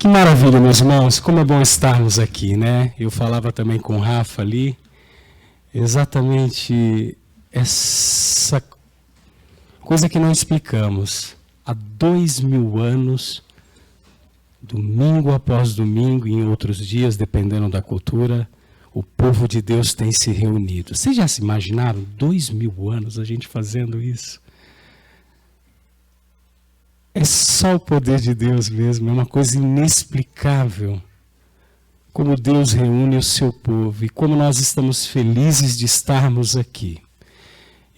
Que maravilha, meus irmãos, como é bom estarmos aqui, né? Eu falava também com o Rafa ali, exatamente essa coisa que não explicamos. Há 2000 anos, domingo após domingo, em outros dias, dependendo da cultura, o povo de Deus tem se reunido. Vocês já se imaginaram 2000 anos a gente fazendo isso? É só o poder de Deus mesmo, é uma coisa inexplicável. Como Deus reúne o seu povo e como nós estamos felizes de estarmos aqui.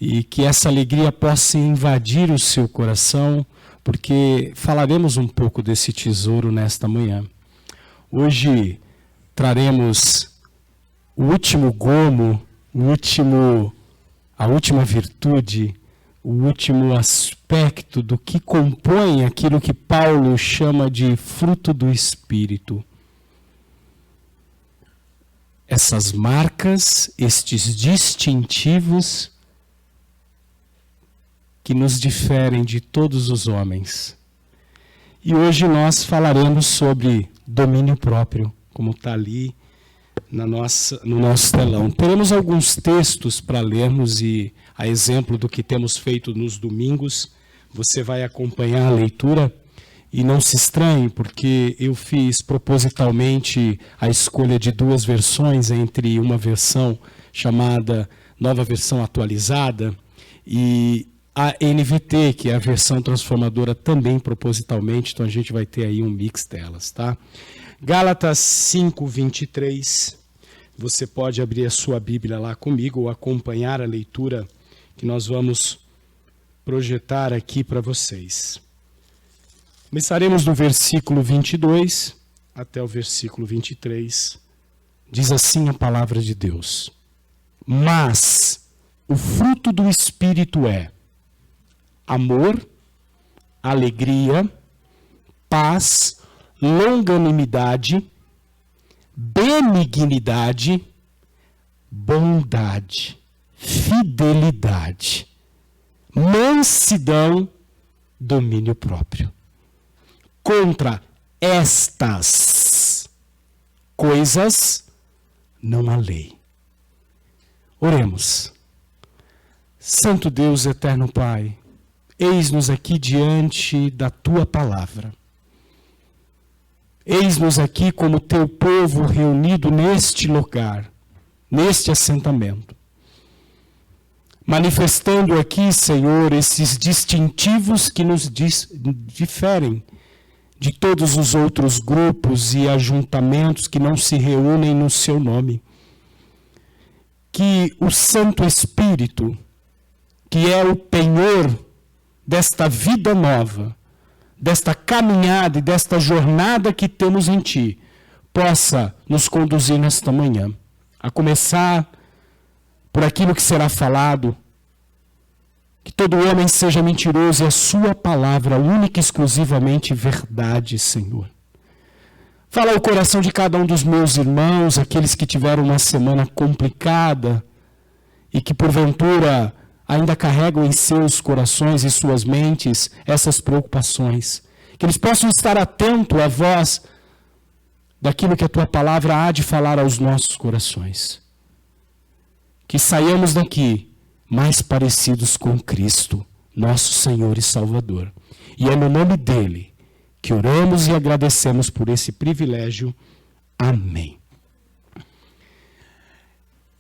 E que essa alegria possa invadir o seu coração, porque falaremos um pouco desse tesouro nesta manhã. Hoje traremos o último gomo, a última virtude, o último aspecto do que compõe aquilo que Paulo chama de fruto do Espírito. Essas marcas, estes distintivos que nos diferem de todos os homens. E hoje nós falaremos sobre domínio próprio, como está ali no nosso telão. Teremos alguns textos para lermos e, a exemplo do que temos feito nos domingos, você vai acompanhar a leitura e não se estranhe, porque eu fiz propositalmente a escolha de duas versões, entre uma versão chamada Nova Versão Atualizada e a NVT, que é a versão transformadora também propositalmente, então a gente vai ter aí um mix delas, tá? Gálatas 5:23, você pode abrir a sua Bíblia lá comigo ou acompanhar a leitura que nós vamos projetar aqui para vocês. Começaremos no versículo 22 até o versículo 23. Diz assim a palavra de Deus: Mas o fruto do Espírito é amor, alegria, paz, longanimidade, benignidade, bondade, fidelidade, mansidão, domínio próprio. Contra estas coisas não há lei. Oremos. Santo Deus, eterno Pai, eis-nos aqui diante da Tua palavra. Eis-nos aqui como Teu povo reunido neste lugar, neste assentamento. Manifestando aqui, Senhor, esses distintivos que nos diferem de todos os outros grupos e ajuntamentos que não se reúnem no Seu nome. Que o Santo Espírito, que é o penhor desta vida nova, desta caminhada e desta jornada que temos em Ti, possa nos conduzir nesta manhã, a começar por aquilo que será falado, que todo homem seja mentiroso e a Sua palavra única e exclusivamente verdade, Senhor. Fala ao coração de cada um dos meus irmãos, aqueles que tiveram uma semana complicada e que porventura ainda carregam em seus corações e suas mentes essas preocupações. Que eles possam estar atentos à voz daquilo que a Tua palavra há de falar aos nossos corações. Que saiamos daqui mais parecidos com Cristo, nosso Senhor e Salvador. E é no nome dEle que oramos e agradecemos por esse privilégio. Amém.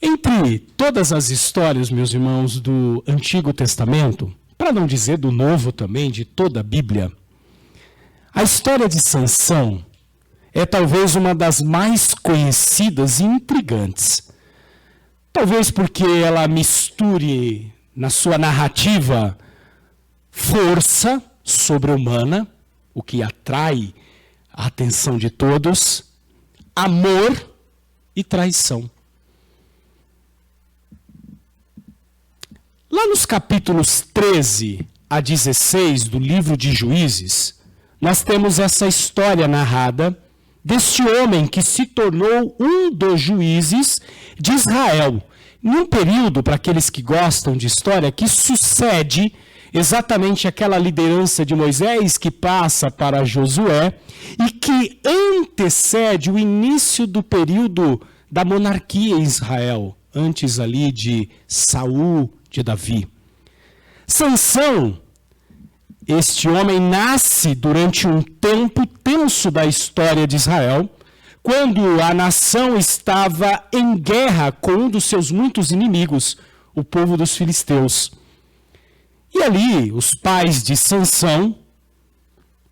Entre todas as histórias, meus irmãos, do Antigo Testamento, para não dizer do Novo também, de toda a Bíblia, a história de Sansão é talvez uma das mais conhecidas e intrigantes. Talvez porque ela misture na sua narrativa força sobre-humana, o que atrai a atenção de todos, amor e traição. Lá nos capítulos 13 a 16 do livro de Juízes, nós temos essa história narrada deste homem que se tornou um dos juízes de Israel. Em um período, para aqueles que gostam de história, que sucede exatamente aquela liderança de Moisés que passa para Josué e que antecede o início do período da monarquia em Israel, antes ali de Saul, de Davi. Sansão, este homem nasce durante um tempo tenso da história de Israel, quando a nação estava em guerra com um dos seus muitos inimigos, o povo dos filisteus. E ali, os pais de Sansão,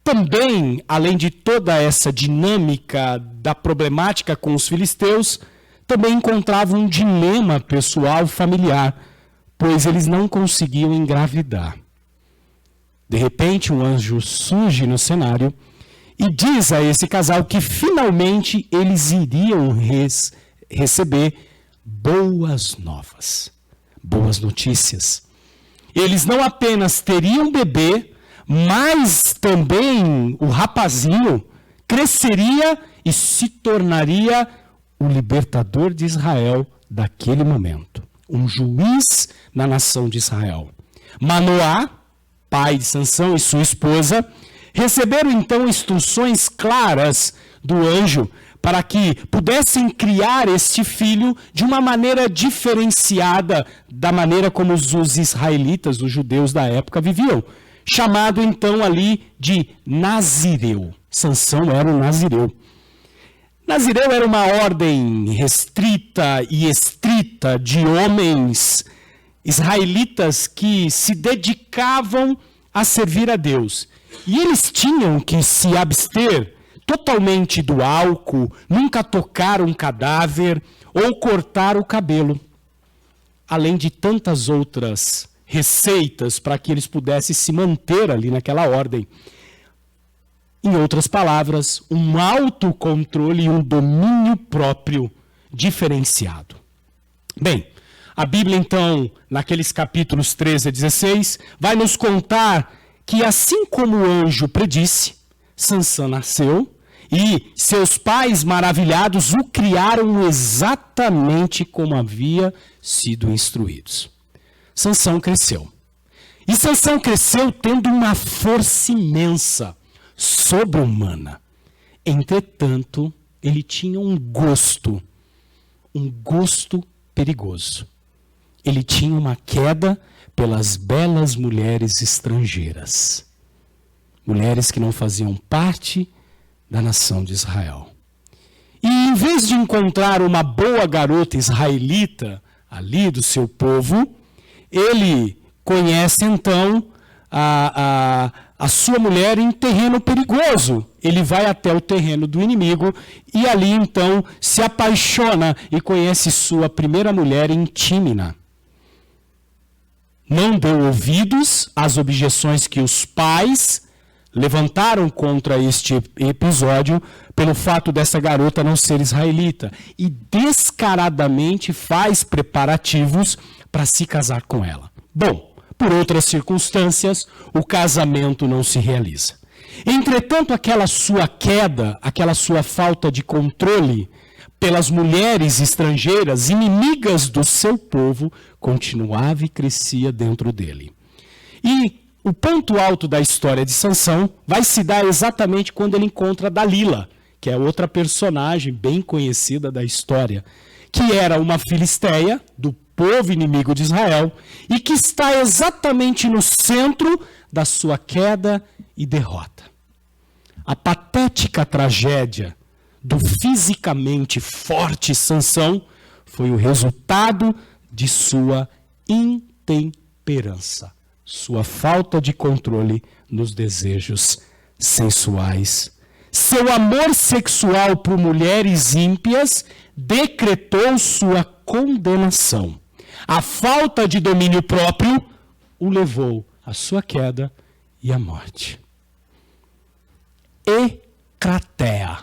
também, além de toda essa dinâmica da problemática com os filisteus, também encontravam um dilema pessoal familiar, pois eles não conseguiam engravidar. De repente, um anjo surge no cenário e diz a esse casal que finalmente eles iriam receber boas novas, boas notícias. Eles não apenas teriam bebê, mas também o rapazinho cresceria e se tornaria o libertador de Israel daquele momento. Um juiz na nação de Israel. Manoá, pai de Sansão, e sua esposa, receberam então instruções claras do anjo para que pudessem criar este filho de uma maneira diferenciada da maneira como os israelitas, os judeus da época, viviam. Chamado então ali de Nazireu. Sansão era um Nazireu. Nazireu era uma ordem restrita e estrita de homens israelitas que se dedicavam a servir a Deus. E eles tinham que se abster totalmente do álcool, nunca tocar um cadáver ou cortar o cabelo. Além de tantas outras receitas para que eles pudessem se manter ali naquela ordem. Em outras palavras, um autocontrole e um domínio próprio diferenciado. Bem, a Bíblia então, naqueles capítulos 13 a 16, vai nos contar que assim como o anjo predisse, Sansão nasceu e seus pais maravilhados o criaram exatamente como havia sido instruídos. Sansão cresceu. E Sansão cresceu tendo uma força imensa, sobre-humana. Entretanto, ele tinha um gosto perigoso. Ele tinha uma queda pelas belas mulheres estrangeiras. Mulheres que não faziam parte da nação de Israel. E em vez de encontrar uma boa garota israelita ali do seu povo, ele conhece então a sua mulher em terreno perigoso. Ele vai até o terreno do inimigo e ali então se apaixona e conhece sua primeira mulher em Tímina. Não deu ouvidos às objeções que os pais levantaram contra este episódio pelo fato dessa garota não ser israelita e descaradamente faz preparativos para se casar com ela. Bom, por outras circunstâncias, o casamento não se realiza. Entretanto, aquela sua queda, aquela sua falta de controle pelas mulheres estrangeiras, inimigas do seu povo, continuava e crescia dentro dele. E o ponto alto da história de Sansão vai se dar exatamente quando ele encontra Dalila, que é outra personagem bem conhecida da história, que era uma filisteia do povo inimigo de Israel e que está exatamente no centro da sua queda e derrota. A patética tragédia do fisicamente forte Sansão foi o resultado de sua intemperança, sua falta de controle nos desejos sensuais. Seu amor sexual por mulheres ímpias decretou sua condenação. A falta de domínio próprio o levou à sua queda e à morte. Ecrateia.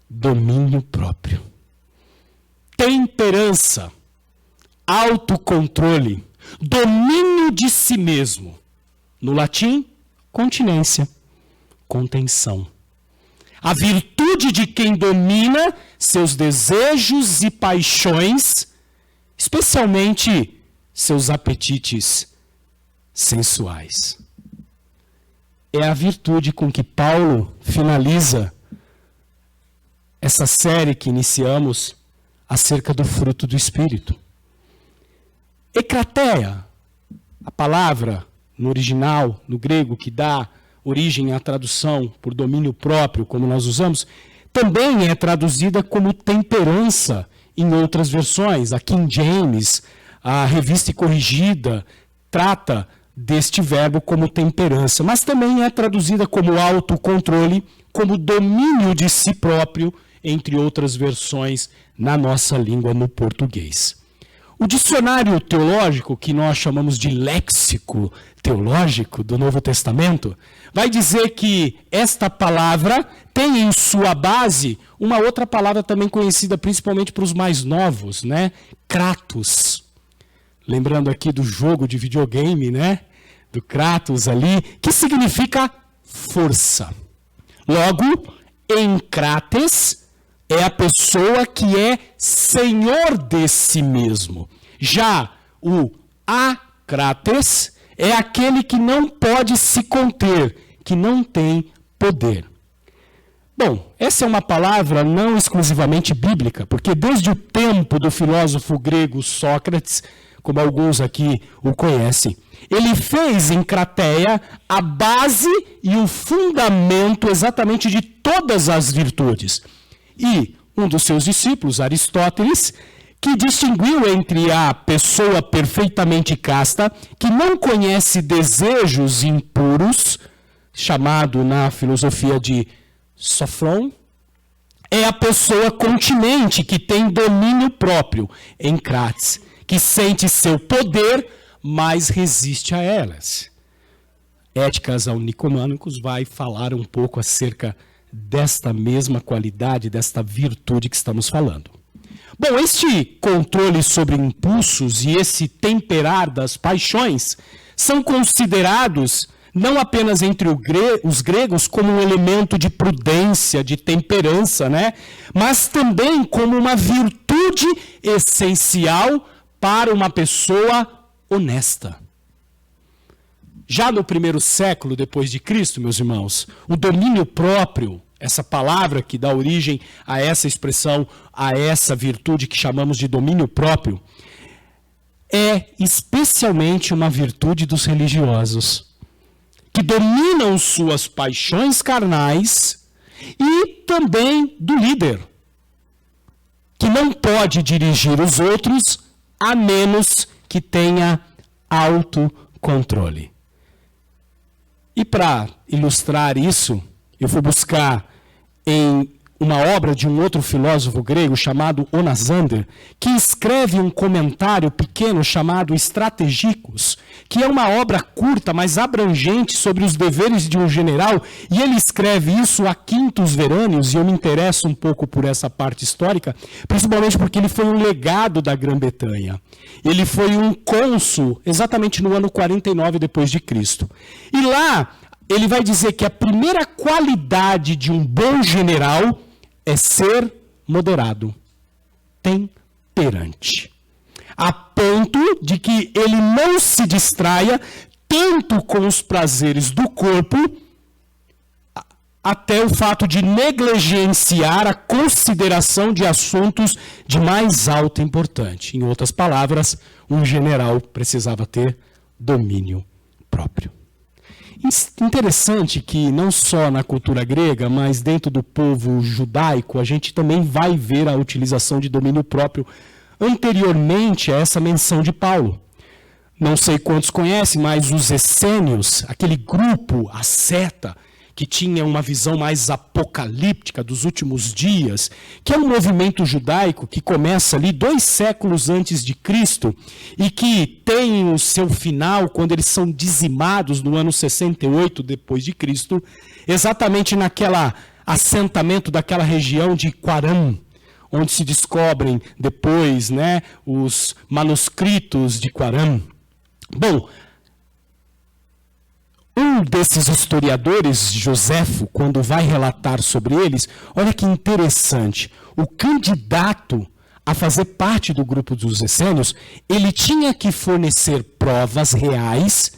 Domínio próprio. Temperança. Autocontrole. Domínio de si mesmo. No latim, continência. Contenção. A virtude de quem domina seus desejos e paixões, especialmente seus apetites sensuais. É a virtude com que Paulo finaliza essa série que iniciamos acerca do fruto do Espírito. Ekrateia, a palavra no original, no grego, que dá origem à tradução por domínio próprio, como nós usamos, também é traduzida como temperança em outras versões. A King James, a Revista Corrigida, trata deste verbo como temperança, mas também é traduzida como autocontrole, como domínio de si próprio, entre outras versões na nossa língua, no português. O dicionário teológico, que nós chamamos de léxico teológico do Novo Testamento, vai dizer que esta palavra tem em sua base uma outra palavra também conhecida principalmente para os mais novos, né? Kratos. Lembrando aqui do jogo de videogame, né? Do Kratos ali, que significa força. Logo, encrates é a pessoa que é senhor de si mesmo. Já o acrates é aquele que não pode se conter, que não tem poder. Bom, essa é uma palavra não exclusivamente bíblica, porque desde o tempo do filósofo grego Sócrates, como alguns aqui o conhecem, ele fez em Crateia a base e o fundamento exatamente de todas as virtudes. E um dos seus discípulos, Aristóteles, que distinguiu entre a pessoa perfeitamente casta, que não conhece desejos impuros, chamado na filosofia de Sofron, é a pessoa continente, que tem domínio próprio, encrates, que sente seu poder, mas resiste a elas. Éticas aos Nicomânicos vai falar um pouco acerca desta mesma qualidade, desta virtude que estamos falando. Bom, este controle sobre impulsos e esse temperar das paixões são considerados não apenas entre os gregos como um elemento de prudência, de temperança, né? Mas também como uma virtude essencial para uma pessoa honesta. Já no primeiro século depois de Cristo, meus irmãos, o domínio próprio, essa palavra que dá origem a essa expressão, a essa virtude que chamamos de domínio próprio, é especialmente uma virtude dos religiosos, que dominam suas paixões carnais, e também do líder, que não pode dirigir os outros a menos que tenha autocontrole. E para ilustrar isso, eu fui buscar em uma obra de um outro filósofo grego chamado Onasander, que escreve um comentário pequeno chamado Estrategicos, que é uma obra curta, mas abrangente sobre os deveres de um general, e ele escreve isso a Quintus Veranius, e eu me interesso um pouco por essa parte histórica, principalmente porque ele foi um legado da Grã-Bretanha. Ele foi um cônsul exatamente no ano 49 depois de Cristo. E lá ele vai dizer que a primeira qualidade de um bom general é ser moderado, temperante, a ponto de que ele não se distraia tanto com os prazeres do corpo, até o fato de negligenciar a consideração de assuntos de mais alta importância. Em outras palavras, um general precisava ter domínio próprio. Interessante que não só na cultura grega, mas dentro do povo judaico, a gente também vai ver a utilização de domínio próprio anteriormente a essa menção de Paulo. Não sei quantos conhecem, mas os essênios, aquele grupo, a seta, que tinha uma visão mais apocalíptica dos últimos dias, que é um movimento judaico que começa ali 2 séculos antes de Cristo e que tem o seu final quando eles são dizimados no ano 68 depois de Cristo, exatamente naquela assentamento daquela região de Quarã, onde se descobrem depois, né, os manuscritos de Quarã. Bom, um desses historiadores, Joséfo, quando vai relatar sobre eles, olha que interessante, o candidato a fazer parte do grupo dos essênios, ele tinha que fornecer provas reais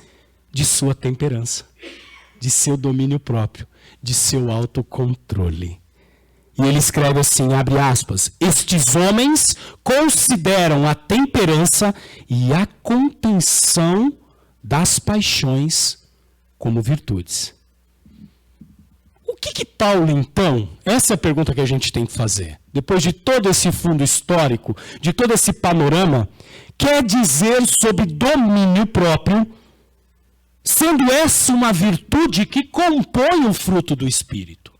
de sua temperança, de seu domínio próprio, de seu autocontrole. E ele escreve assim, abre aspas, estes homens consideram a temperança e a contenção das paixões como virtudes. O que Paulo, então, essa é a pergunta que a gente tem que fazer, depois de todo esse fundo histórico, de todo esse panorama, quer dizer sobre domínio próprio, sendo essa uma virtude que compõe o fruto do Espírito?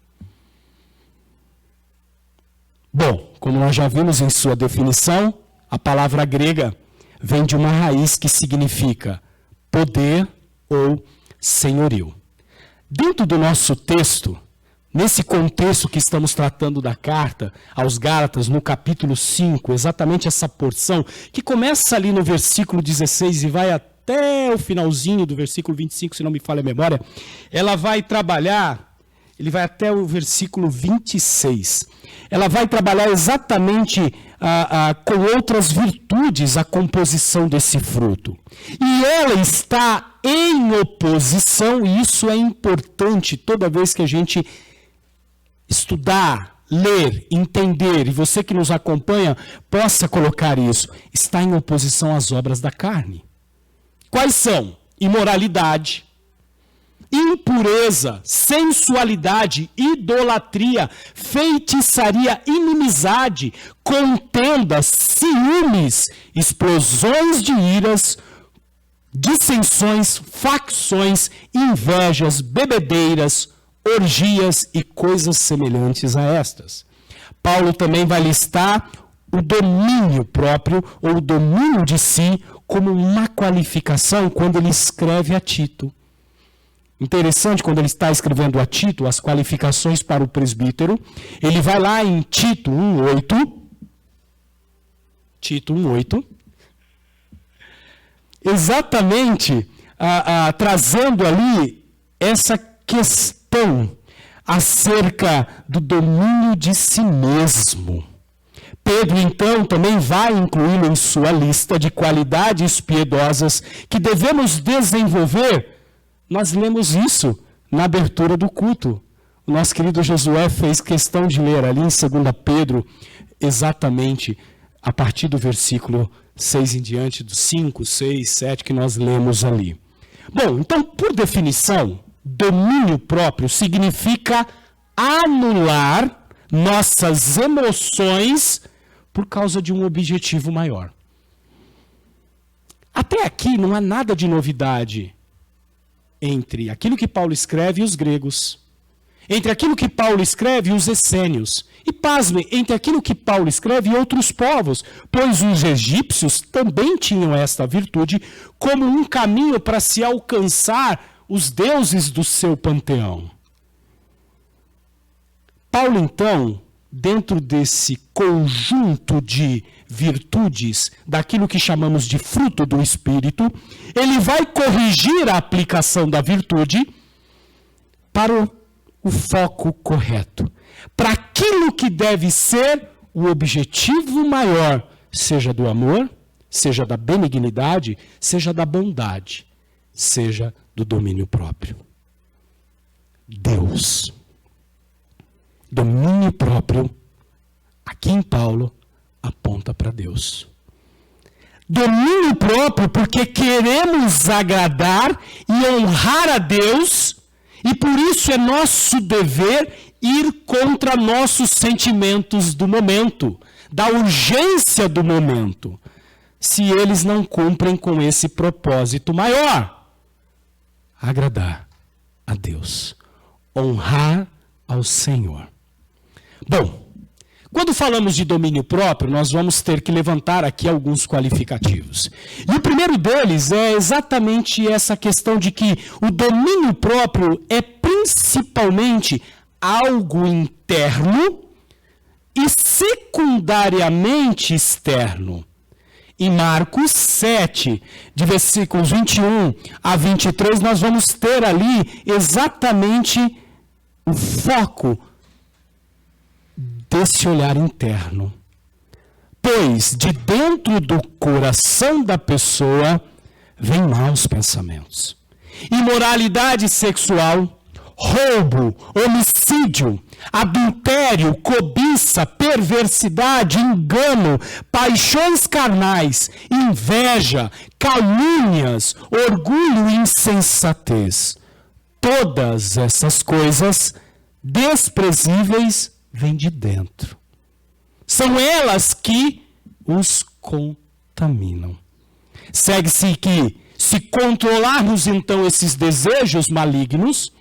Bom, como nós já vimos em sua definição, a palavra grega vem de uma raiz que significa poder ou senhorio. Dentro do nosso texto, nesse contexto que estamos tratando da carta aos Gálatas, no capítulo 5, exatamente essa porção, que começa ali no versículo 16 e vai até o finalzinho do versículo 25, se não me falha a memória, ela vai trabalhar, ele vai até o versículo 26. Ela vai trabalhar exatamente com outras virtudes a composição desse fruto. E ela está em oposição, e isso é importante toda vez que a gente estudar, ler, entender, e você que nos acompanha possa colocar isso, está em oposição às obras da carne. Quais são? Imoralidade, impureza, sensualidade, idolatria, feitiçaria, inimizade, contendas, ciúmes, explosões de iras, dissensões, facções, invejas, bebedeiras, orgias e coisas semelhantes a estas. Paulo também vai listar o domínio próprio ou o domínio de si como uma qualificação quando ele escreve a Tito. Interessante, quando ele está escrevendo a Tito, as qualificações para o presbítero, ele vai lá em Tito 1:8, exatamente trazendo ali essa questão acerca do domínio de si mesmo. Pedro, então, também vai incluí-lo em sua lista de qualidades piedosas que devemos desenvolver. Nós lemos isso na abertura do culto. O nosso querido Josué fez questão de ler ali em 2 Pedro, exatamente a partir do versículo 6 em diante, do 5, 6, 7 que nós lemos ali. Bom, então, por definição, domínio próprio significa anular nossas emoções por causa de um objetivo maior. Até aqui não há nada de novidade entre aquilo que Paulo escreve e os gregos, entre aquilo que Paulo escreve e os essênios, e pasmem, entre aquilo que Paulo escreve e outros povos, pois os egípcios também tinham esta virtude como um caminho para se alcançar os deuses do seu panteão. Paulo, então, dentro desse conjunto de virtudes, daquilo que chamamos de fruto do Espírito, ele vai corrigir a aplicação da virtude para o foco correto, para aquilo que deve ser o objetivo maior, seja do amor, seja da benignidade, seja da bondade, seja do domínio próprio. Deus. Domínio próprio, aqui em Paulo, aponta para Deus. Domínio próprio porque queremos agradar e honrar a Deus, e por isso é nosso dever ir contra nossos sentimentos do momento, da urgência do momento, se eles não cumprem com esse propósito maior: agradar a Deus, honrar ao Senhor. Bom, quando falamos de domínio próprio, nós vamos ter que levantar aqui alguns qualificativos. E o primeiro deles é exatamente essa questão de que o domínio próprio é principalmente algo interno e secundariamente externo. Em Marcos 7, de versículos 21 a 23, nós vamos ter ali exatamente o foco desse olhar interno. Pois de dentro do coração da pessoa vêm maus pensamentos, imoralidade sexual, roubo, homicídio, adultério, cobiça, perversidade, engano, paixões carnais, inveja, calúnias, orgulho e insensatez. Todas essas coisas desprezíveis vêm de dentro. São elas que os contaminam. Segue-se que, se controlarmos então esses desejos malignos,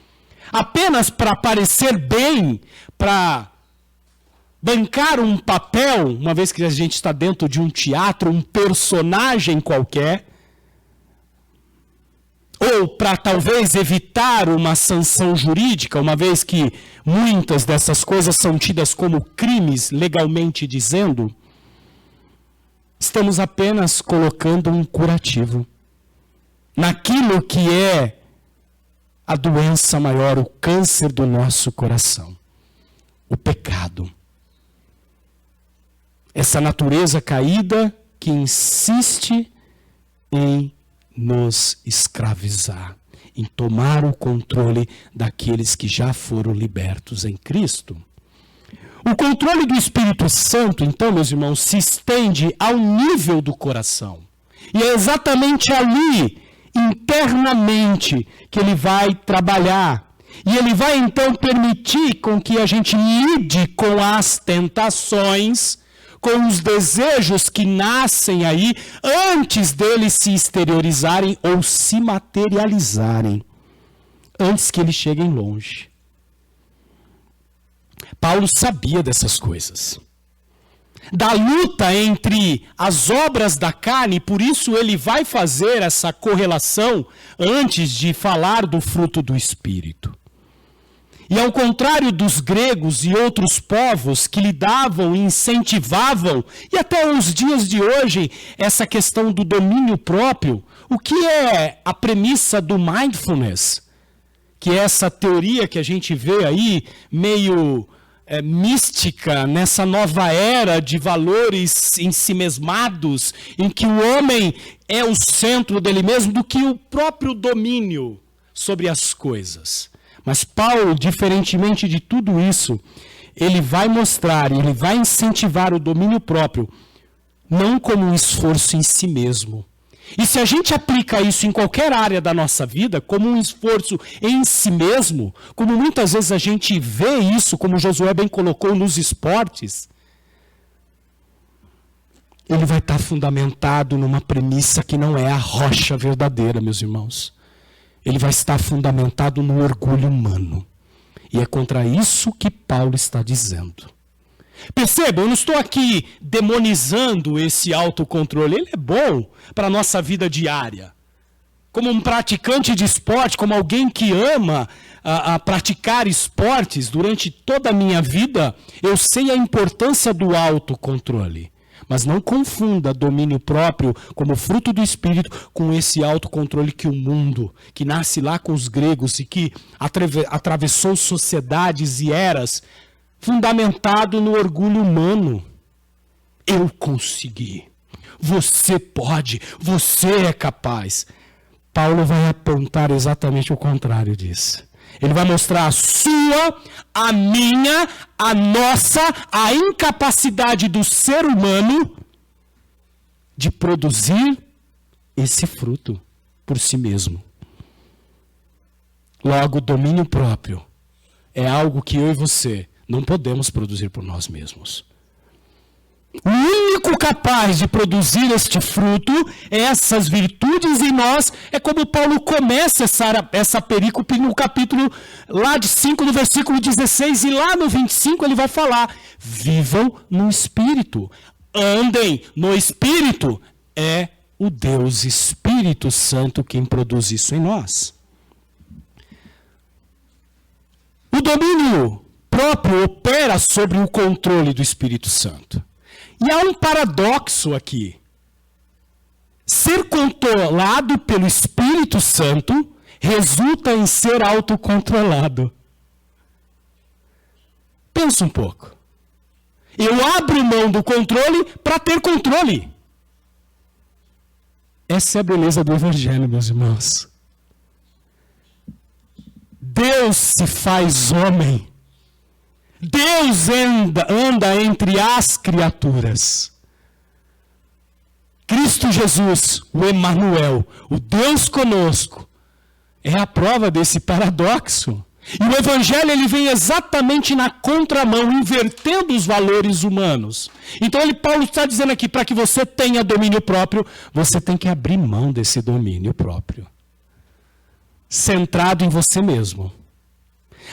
apenas para parecer bem, para bancar um papel, uma vez que a gente está dentro de um teatro, um personagem qualquer, ou para talvez evitar uma sanção jurídica, uma vez que muitas dessas coisas são tidas como crimes, legalmente dizendo, estamos apenas colocando um curativo naquilo que é a doença maior, o câncer do nosso coração, o pecado. Essa natureza caída que insiste em nos escravizar, em tomar o controle daqueles que já foram libertos em Cristo. O controle do Espírito Santo, então, meus irmãos, se estende ao nível do coração. E é exatamente ali, internamente, que ele vai trabalhar. E ele vai, então, permitir com que a gente lide com as tentações, com os desejos que nascem aí, antes deles se exteriorizarem ou se materializarem, antes que eles cheguem longe. Paulo sabia dessas coisas, da luta entre as obras da carne, por isso ele vai fazer essa correlação antes de falar do fruto do Espírito. E ao contrário dos gregos e outros povos que lidavam e incentivavam, e até os dias de hoje, essa questão do domínio próprio, o que é a premissa do mindfulness? Que é essa teoria que a gente vê aí, meio mística, nessa nova era de valores ensimesmados, em que o homem é o centro dele mesmo, do que o próprio domínio sobre as coisas. Mas Paulo, diferentemente de tudo isso, ele vai mostrar, ele vai incentivar o domínio próprio, não como um esforço em si mesmo. E se a gente aplica isso em qualquer área da nossa vida, como um esforço em si mesmo, como muitas vezes a gente vê isso, como Josué bem colocou nos esportes, ele vai estar fundamentado numa premissa que não é a rocha verdadeira, meus irmãos. Ele vai estar fundamentado no orgulho humano. E é contra isso que Paulo está dizendo. Percebam, eu não estou aqui demonizando esse autocontrole. Ele é bom para a nossa vida diária. Como um praticante de esporte, como alguém que ama a praticar esportes durante toda a minha vida, eu sei a importância do autocontrole. Mas não confunda domínio próprio como fruto do Espírito com esse autocontrole que o mundo, que nasce lá com os gregos e que atravessou sociedades e eras, fundamentado no orgulho humano. Eu consegui. Você pode. Você é capaz. Paulo vai apontar exatamente o contrário disso. Ele vai mostrar a sua, a minha, a nossa, a incapacidade do ser humano de produzir esse fruto por si mesmo. Logo, o domínio próprio é algo que eu e você não podemos produzir por nós mesmos. O único capaz de produzir este fruto, essas virtudes em nós, é como Paulo começa essa perícope no capítulo lá de 5, no versículo 16, e lá no 25 ele vai falar, vivam no Espírito, andem no Espírito, é o Deus Espírito Santo quem produz isso em nós. O domínio próprio opera sobre o controle do Espírito Santo. E há um paradoxo aqui. Ser controlado pelo Espírito Santo resulta em ser autocontrolado. Pensa um pouco. Eu abro mão do controle para ter controle. Essa é a beleza do Evangelho, meus irmãos. Deus se faz homem. Deus anda entre as criaturas. Cristo Jesus, o Emanuel, o Deus conosco, é a prova desse paradoxo. E o Evangelho ele vem exatamente na contramão, invertendo os valores humanos. Então Paulo está dizendo aqui, para que você tenha domínio próprio, você tem que abrir mão desse domínio próprio. Centrado em você mesmo.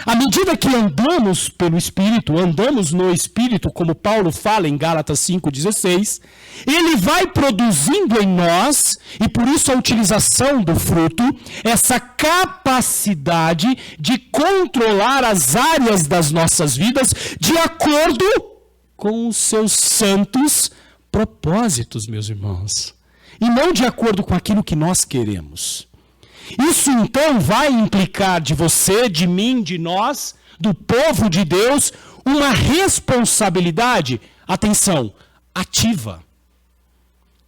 À medida que andamos pelo Espírito, andamos no Espírito, como Paulo fala em Gálatas 5,16, ele vai produzindo em nós, e por isso a utilização do fruto, essa capacidade de controlar as áreas das nossas vidas de acordo com os seus santos propósitos, meus irmãos. E não de acordo com aquilo que nós queremos. Isso então vai implicar de você, de mim, de nós, do povo de Deus, uma responsabilidade, atenção, ativa.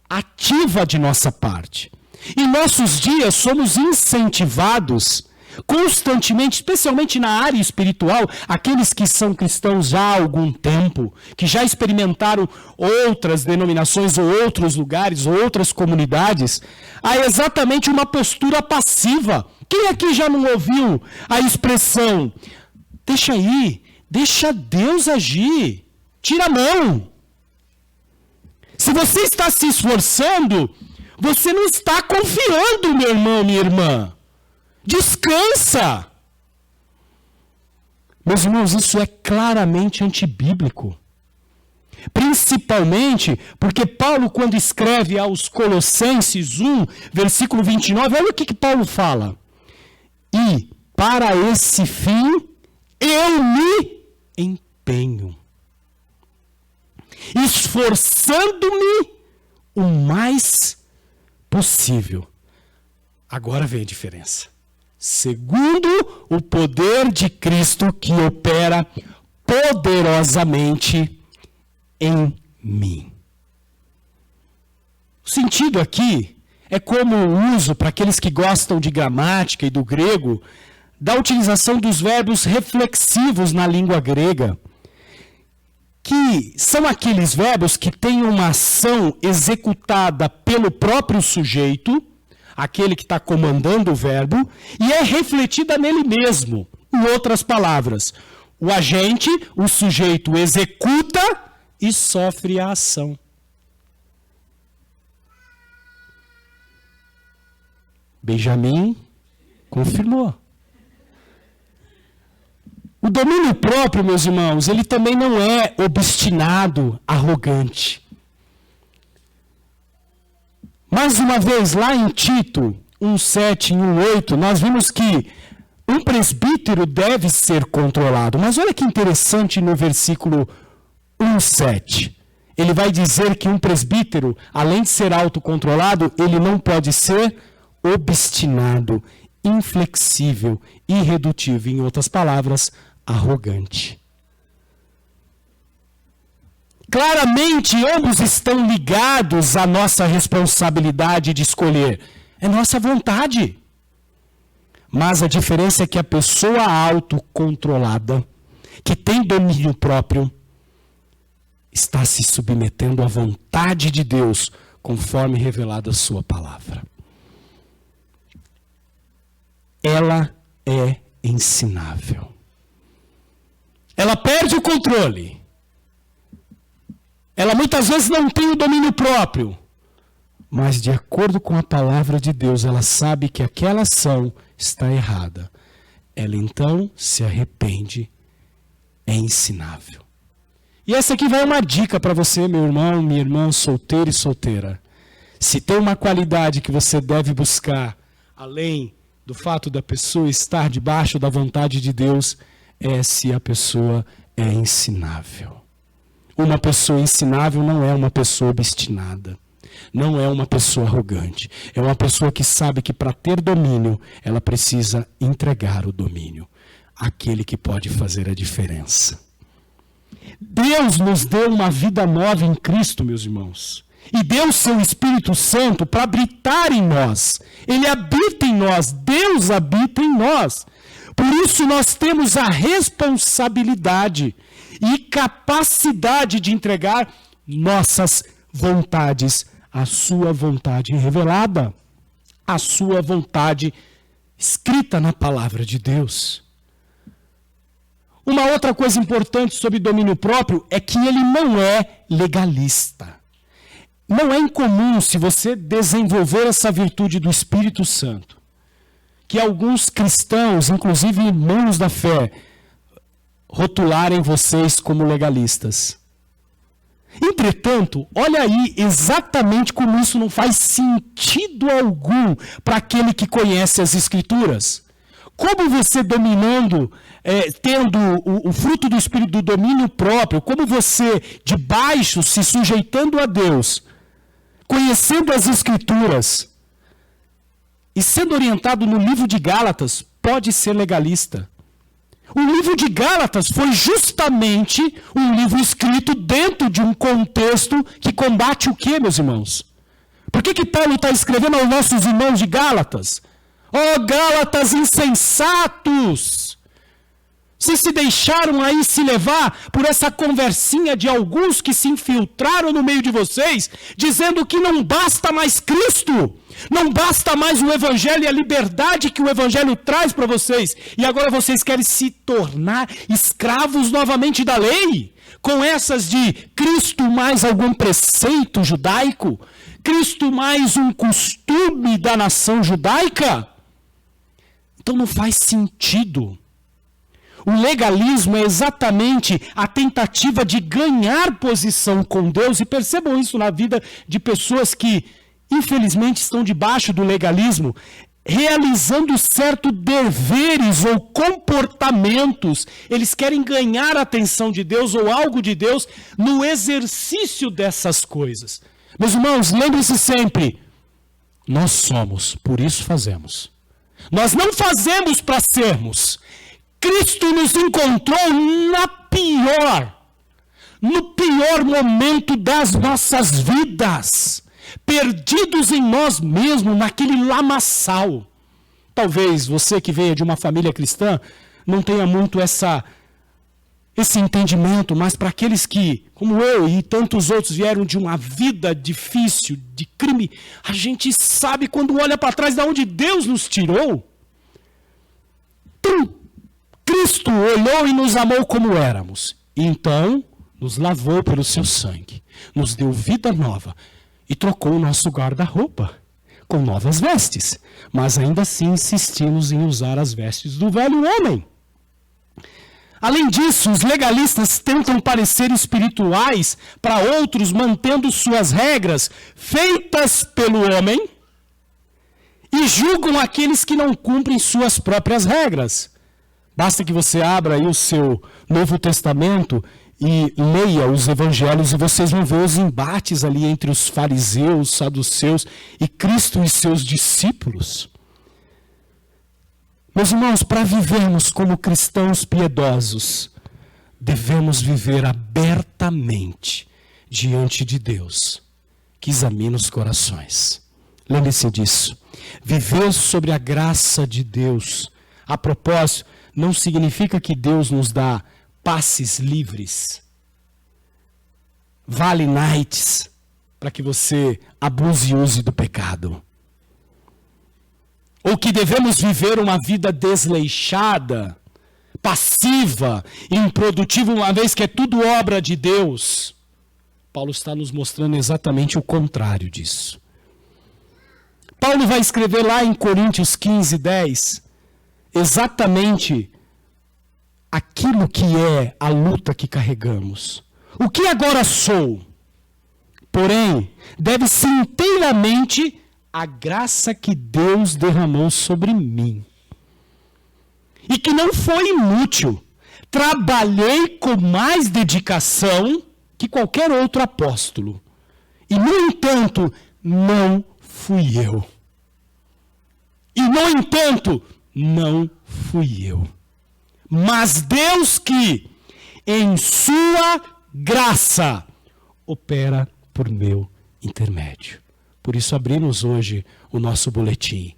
Ativa de nossa parte. Em nossos dias somos incentivados constantemente, especialmente na área espiritual, aqueles que são cristãos já há algum tempo, que já experimentaram outras denominações ou outros lugares ou outras comunidades, há exatamente uma postura passiva. Quem aqui já não ouviu a expressão, deixa aí, deixa Deus agir, tira a mão. Se você está se esforçando, você não está confiando, meu irmão, minha irmã. Descansa! Meus irmãos, isso é claramente antibíblico. Principalmente porque Paulo, quando escreve aos Colossenses 1, versículo 29, olha o que Paulo fala. E para esse fim eu me empenho, esforçando-me o mais possível. Agora vem a diferença. Segundo o poder de Cristo que opera poderosamente em mim. O sentido aqui é como o uso, para aqueles que gostam de gramática e do grego, da utilização dos verbos reflexivos na língua grega, que são aqueles verbos que têm uma ação executada pelo próprio sujeito, aquele que está comandando o verbo, e é refletida nele mesmo. Em outras palavras, o agente, o sujeito, executa e sofre a ação. Benjamin confirmou. O domínio próprio, meus irmãos, ele também não é obstinado, arrogante. Mais uma vez, lá em Tito 1,7 e 1,8, nós vimos que um presbítero deve ser controlado. Mas olha que interessante no versículo 1,7. Ele vai dizer que um presbítero, além de ser autocontrolado, ele não pode ser obstinado, inflexível, irredutível. Em outras palavras, arrogante. Claramente, ambos estão ligados à nossa responsabilidade de escolher. É nossa vontade. Mas a diferença é que a pessoa autocontrolada, que tem domínio próprio, está se submetendo à vontade de Deus, conforme revelada a sua palavra. Ela é ensinável. Ela perde o controle. Ela muitas vezes não tem o domínio próprio, mas de acordo com a palavra de Deus, ela sabe que aquela ação está errada. Ela então se arrepende, é ensinável. E essa aqui vai uma dica para você, meu irmão, minha irmã, solteiro e solteira. Se tem uma qualidade que você deve buscar, além do fato da pessoa estar debaixo da vontade de Deus, é se a pessoa é ensinável. Uma pessoa ensinável não é uma pessoa obstinada, não é uma pessoa arrogante. É uma pessoa que sabe que para ter domínio, ela precisa entregar o domínio àquele que pode fazer a diferença. Deus nos deu uma vida nova em Cristo, meus irmãos. E deu seu Espírito Santo para habitar em nós. Ele habita em nós, Deus habita em nós. Por isso nós temos a responsabilidade e capacidade de entregar nossas vontades à sua vontade revelada, à sua vontade escrita na palavra de Deus. Uma outra coisa importante sobre domínio próprio é que ele não é legalista. Não é incomum, se você desenvolver essa virtude do Espírito Santo, que alguns cristãos, inclusive irmãos da fé, rotularem vocês como legalistas. Entretanto, olha aí exatamente como isso não faz sentido algum para aquele que conhece as Escrituras. Como você dominando, tendo o fruto do Espírito do domínio próprio, como você de baixo se sujeitando a Deus, conhecendo as Escrituras e sendo orientado no livro de Gálatas, pode ser legalista. O livro de Gálatas foi justamente um livro escrito dentro de um contexto que combate o quê, meus irmãos? Por que Paulo está escrevendo aos nossos irmãos de Gálatas? Ó Gálatas insensatos! Vocês se deixaram aí se levar por essa conversinha de alguns que se infiltraram no meio de vocês, dizendo que não basta mais Cristo, não basta mais o Evangelho e a liberdade que o Evangelho traz para vocês, e agora vocês querem se tornar escravos novamente da lei, com essas de Cristo mais algum preceito judaico, Cristo mais um costume da nação judaica? Então não faz sentido. O legalismo é exatamente a tentativa de ganhar posição com Deus, e percebam isso na vida de pessoas que, infelizmente, estão debaixo do legalismo, realizando certos deveres ou comportamentos. Eles querem ganhar a atenção de Deus ou algo de Deus no exercício dessas coisas. Meus irmãos, lembre-se sempre, nós somos, por isso fazemos. Nós não fazemos para sermos. Cristo nos encontrou no pior momento das nossas vidas, perdidos em nós mesmos, naquele lamaçal. Talvez você que veio de uma família cristã não tenha muito esse entendimento, mas para aqueles que, como eu e tantos outros, vieram de uma vida difícil, de crime, a gente sabe quando olha para trás de onde Deus nos tirou. Cristo olhou e nos amou como éramos. E então, nos lavou pelo seu sangue. Nos deu vida nova. E trocou o nosso guarda-roupa com novas vestes. Mas ainda assim insistimos em usar as vestes do velho homem. Além disso, os legalistas tentam parecer espirituais para outros, mantendo suas regras feitas pelo homem. E julgam aqueles que não cumprem suas próprias regras. Basta que você abra aí o seu Novo Testamento e leia os evangelhos e vocês vão ver os embates ali entre os fariseus, saduceus e Cristo e seus discípulos. Meus irmãos, para vivermos como cristãos piedosos, devemos viver abertamente diante de Deus, que examina os corações. Lembre-se disso. Viver sobre a graça de Deus. A propósito, não significa que Deus nos dá passes livres, vale nights, para que você abuse e use do pecado. Ou que devemos viver uma vida desleixada, passiva, improdutiva, uma vez que é tudo obra de Deus. Paulo está nos mostrando exatamente o contrário disso. Paulo vai escrever lá em Coríntios 15:10, exatamente aquilo que é a luta que carregamos. O que agora sou? Porém, deve-se inteiramente a graça que Deus derramou sobre mim. E que não foi inútil. Trabalhei com mais dedicação que qualquer outro apóstolo. E, no entanto, não fui eu. E, no entanto, não fui eu. Mas Deus que, em sua graça, opera por meu intermédio. Por isso abrimos hoje o nosso boletim,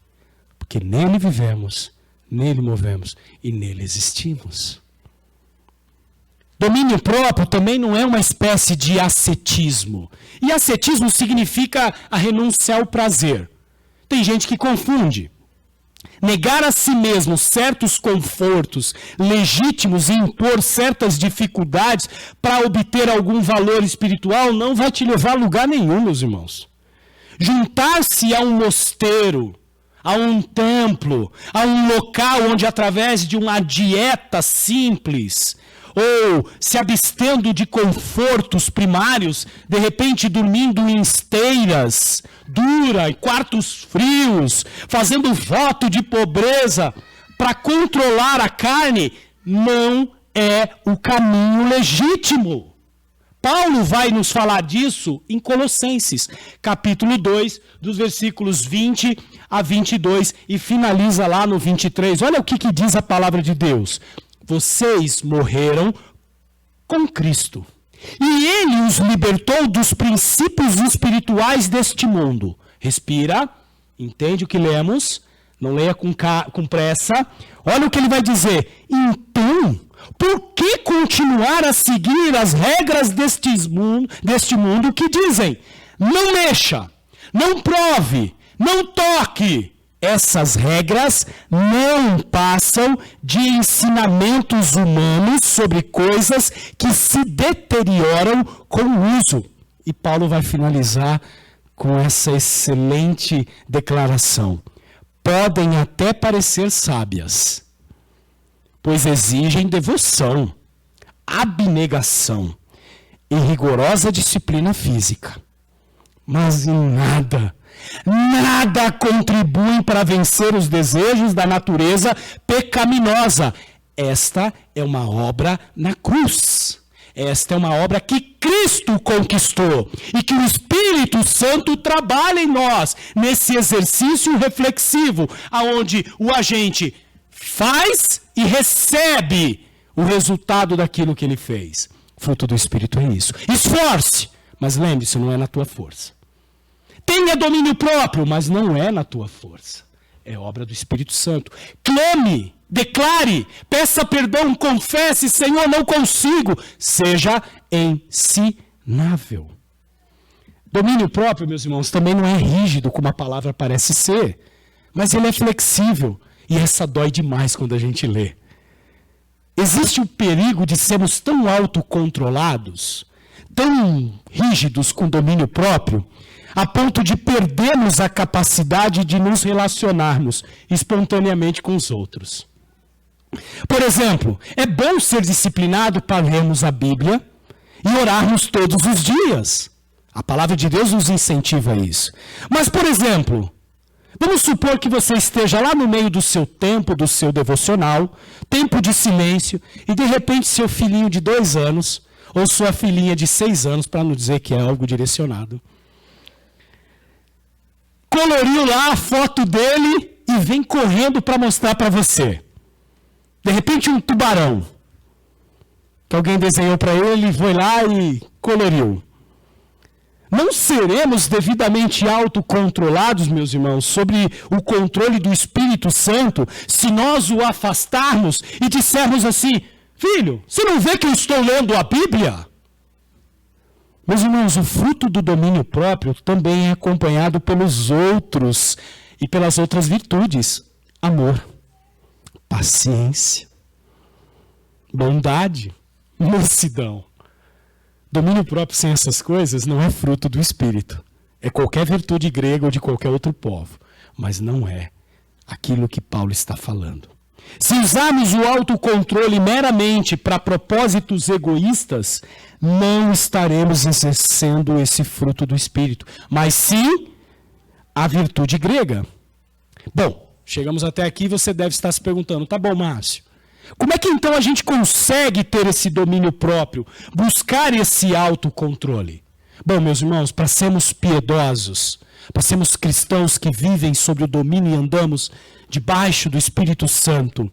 porque nele vivemos, nele movemos e nele existimos. Domínio próprio também não é uma espécie de ascetismo. E ascetismo significa a renúncia ao prazer. Tem gente que confunde. Negar a si mesmo certos confortos legítimos e impor certas dificuldades para obter algum valor espiritual não vai te levar a lugar nenhum, meus irmãos. Juntar-se a um mosteiro, a um templo, a um local onde através de uma dieta simples, ou se abstendo de confortos primários, de repente dormindo em esteiras duras, em quartos frios, fazendo voto de pobreza para controlar a carne, não é o caminho legítimo. Paulo vai nos falar disso em Colossenses, capítulo 2, dos versículos 20 a 22, e finaliza lá no 23. Olha o que diz a palavra de Deus. Vocês morreram com Cristo, e Ele os libertou dos princípios espirituais deste mundo. Respira, entende o que lemos? Não leia com pressa. Olha o que ele vai dizer. Então, por que continuar a seguir as regras deste mundo que dizem: não mexa, não prove, não toque? Essas regras não passam de ensinamentos humanos sobre coisas que se deterioram com o uso. E Paulo vai finalizar com essa excelente declaração. Podem até parecer sábias, pois exigem devoção, abnegação e rigorosa disciplina física. Mas em nada contribuem para vencer os desejos da natureza pecaminosa. Esta é uma obra na cruz. Esta é uma obra que Cristo conquistou e que o Espírito Santo trabalha em nós, nesse exercício reflexivo, aonde o agente faz e recebe o resultado daquilo que ele fez. Fruto do Espírito é isso. Esforce, mas lembre-se, não é na tua força. Tenha domínio próprio, mas não é na tua força. É obra do Espírito Santo. Clame, declare, peça perdão, confesse: Senhor, não consigo. Seja ensinável. Domínio próprio, meus irmãos, também não é rígido como a palavra parece ser, mas ele é flexível. E essa dói demais quando a gente lê. Existe o perigo de sermos tão autocontrolados, tão rígidos com domínio próprio, a ponto de perdermos a capacidade de nos relacionarmos espontaneamente com os outros. Por exemplo, é bom ser disciplinado para lermos a Bíblia e orarmos todos os dias. A palavra de Deus nos incentiva a isso. Mas, por exemplo, vamos supor que você esteja lá no meio do seu tempo, do seu devocional, tempo de silêncio, e de repente seu filhinho de 2 anos, ou sua filhinha de 6 anos, para não dizer que é algo direcionado, coloriu lá a foto dele e vem correndo para mostrar para você. De repente um tubarão, que alguém desenhou para ele, ele foi lá e coloriu. Não seremos devidamente autocontrolados, meus irmãos, sobre o controle do Espírito Santo, se nós o afastarmos e dissermos assim: filho, você não vê que eu estou lendo a Bíblia? Meus irmãos, o fruto do domínio próprio também é acompanhado pelos outros e pelas outras virtudes: amor, paciência, bondade, mansidão. Domínio próprio sem essas coisas não é fruto do Espírito. É qualquer virtude grega ou de qualquer outro povo, mas não é aquilo que Paulo está falando. Se usarmos o autocontrole meramente para propósitos egoístas, não estaremos exercendo esse fruto do Espírito, mas sim a virtude grega. Bom, chegamos até aqui e você deve estar se perguntando: tá bom, Márcio, como é que então a gente consegue ter esse domínio próprio, buscar esse autocontrole? Bom, meus irmãos, para sermos piedosos, para sermos cristãos que vivem sob o domínio e andamos debaixo do Espírito Santo,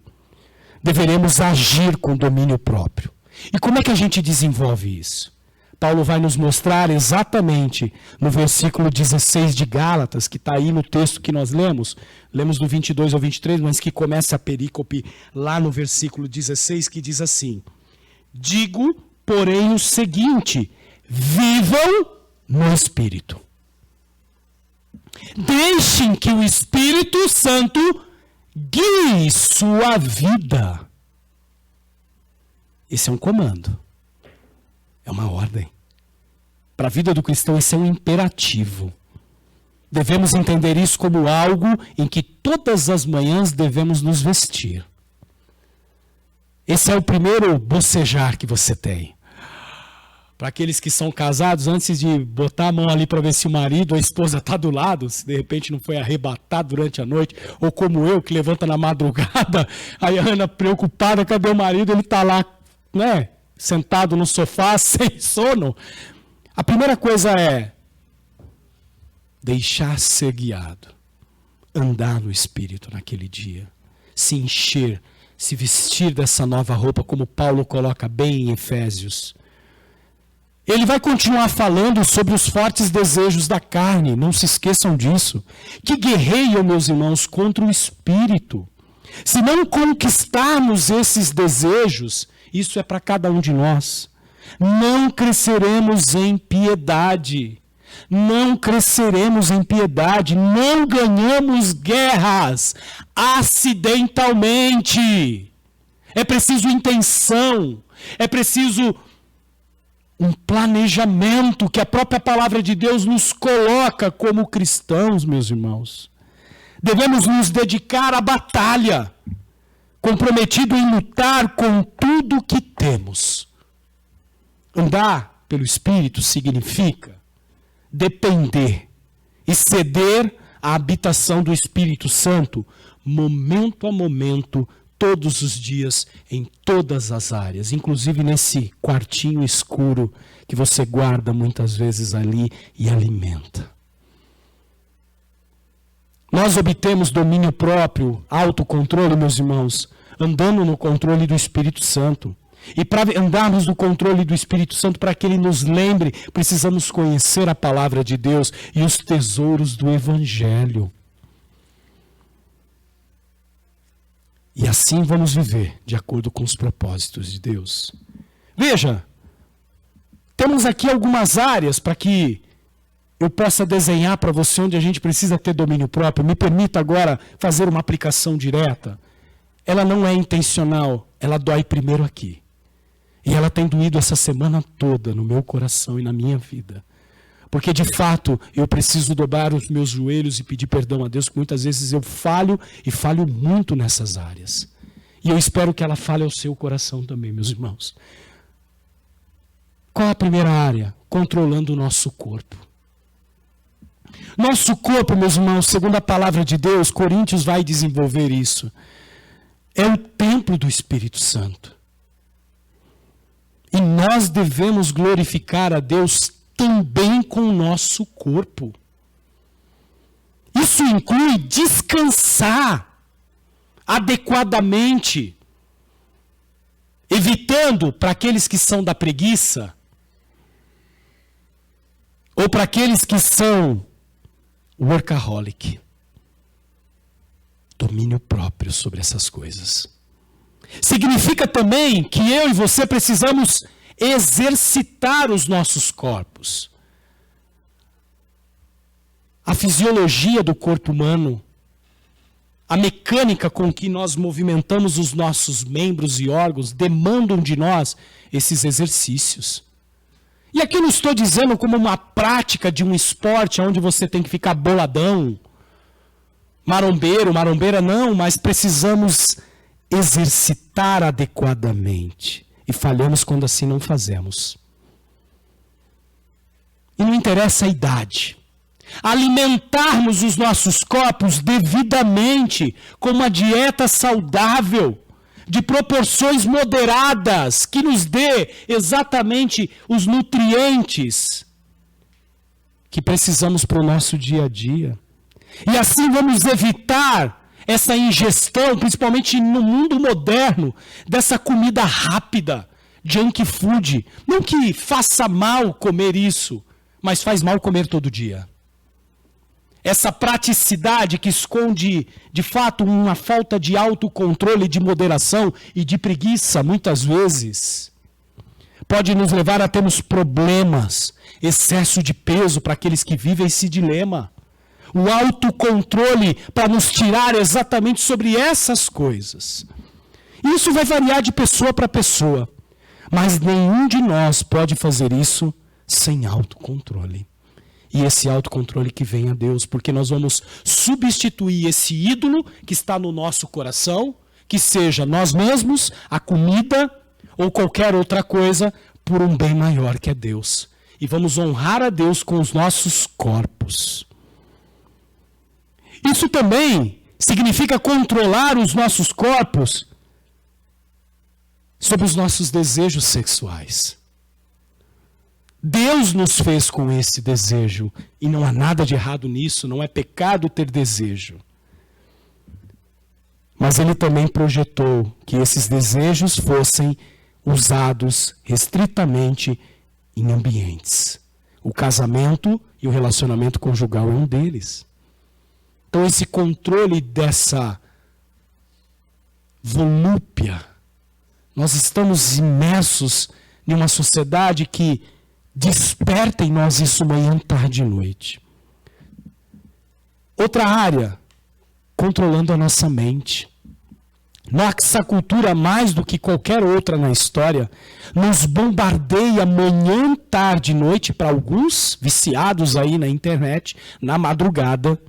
deveremos agir com domínio próprio. E como é que a gente desenvolve isso? Paulo vai nos mostrar exatamente no versículo 16 de Gálatas, que está aí no texto que nós lemos do 22 ao 23, mas que começa a perícope lá no versículo 16, que diz assim: digo, porém, o seguinte, vivam no Espírito. Deixem que o Espírito Santo guie sua vida. Esse é um comando. É uma ordem. Para a vida do cristão, esse é um imperativo. Devemos entender isso como algo em que todas as manhãs devemos nos vestir. Esse é o primeiro bocejar que você tem. Para aqueles que são casados, antes de botar a mão ali para ver se o marido ou a esposa está do lado, se de repente não foi arrebatado durante a noite, ou como eu, que levanta na madrugada, aí a Ana preocupada, cadê o marido? Ele está lá, né? Sentado no sofá, sem sono. A primeira coisa é deixar ser guiado, andar no Espírito naquele dia, se encher, se vestir dessa nova roupa, como Paulo coloca bem em Efésios. Ele vai continuar falando sobre os fortes desejos da carne, não se esqueçam disso, que guerreiam, meus irmãos, contra o Espírito. Se não conquistarmos esses desejos, isso é para cada um de nós, não cresceremos em piedade. Não cresceremos em piedade, não ganhamos guerras acidentalmente. É preciso intenção, é preciso um planejamento que a própria palavra de Deus nos coloca como cristãos, meus irmãos. Devemos nos dedicar à batalha, comprometido em lutar com tudo que temos. Andar pelo Espírito significa depender e ceder à habitação do Espírito Santo, momento a momento, todos os dias, em todas as áreas, inclusive nesse quartinho escuro que você guarda muitas vezes ali e alimenta. Nós obtemos domínio próprio, autocontrole, meus irmãos, andando no controle do Espírito Santo. E para andarmos no controle do Espírito Santo, para que Ele nos lembre, precisamos conhecer a palavra de Deus e os tesouros do Evangelho. E assim vamos viver de acordo com os propósitos de Deus. Veja, temos aqui algumas áreas para que eu possa desenhar para você onde a gente precisa ter domínio próprio. Me permita agora fazer uma aplicação direta. Ela não é intencional, ela dói primeiro aqui. E ela tem doído essa semana toda no meu coração e na minha vida. Porque de fato eu preciso dobrar os meus joelhos e pedir perdão a Deus, porque muitas vezes eu falho e falho muito nessas áreas. E eu espero que ela fale ao seu coração também, meus irmãos. Qual a primeira área? Controlando o nosso corpo. Nosso corpo, meus irmãos, segundo a palavra de Deus, Coríntios vai desenvolver isso. É o templo do Espírito Santo. E nós devemos glorificar a Deus também com o nosso corpo. Isso inclui descansar adequadamente, evitando, para aqueles que são da preguiça, ou para aqueles que são workaholic, domínio próprio sobre essas coisas. Significa também que eu e você precisamos exercitar os nossos corpos. A fisiologia do corpo humano, a mecânica com que nós movimentamos os nossos membros e órgãos demandam de nós esses exercícios. E aqui eu não estou dizendo como uma prática de um esporte onde você tem que ficar boladão, marombeiro, marombeira, não, mas precisamos exercitar adequadamente. E falhamos quando assim não fazemos. E não interessa a idade. Alimentarmos os nossos corpos devidamente, com uma dieta saudável, de proporções moderadas, que nos dê exatamente os nutrientes que precisamos para o nosso dia a dia. E assim vamos evitar essa ingestão, principalmente no mundo moderno, dessa comida rápida. junk food. Não que faça mal comer isso, mas faz mal comer todo dia. Essa praticidade que esconde, de fato, uma falta de autocontrole, de moderação e de preguiça, muitas vezes, pode nos levar a termos problemas, excesso de peso para aqueles que vivem esse dilema. O autocontrole para nos tirar exatamente sobre essas coisas. Isso vai variar de pessoa para pessoa, mas nenhum de nós pode fazer isso sem autocontrole. E esse autocontrole que vem a Deus, porque nós vamos substituir esse ídolo que está no nosso coração, que seja nós mesmos, a comida ou qualquer outra coisa, por um bem maior que é Deus. E vamos honrar a Deus com os nossos corpos. Isso também significa controlar os nossos corpos sobre os nossos desejos sexuais. Deus nos fez com esse desejo, e não há nada de errado nisso, não é pecado ter desejo. Mas Ele também projetou que esses desejos fossem usados restritamente em ambientes. O casamento e o relacionamento conjugal é um deles. Então esse controle dessa volúpia, nós estamos imersos em uma sociedade que desperta em nós isso manhã, tarde e noite. Outra área, controlando a nossa mente. Nossa cultura, mais do que qualquer outra na história, nos bombardeia manhã, tarde e noite, para alguns viciados aí na internet, na madrugada,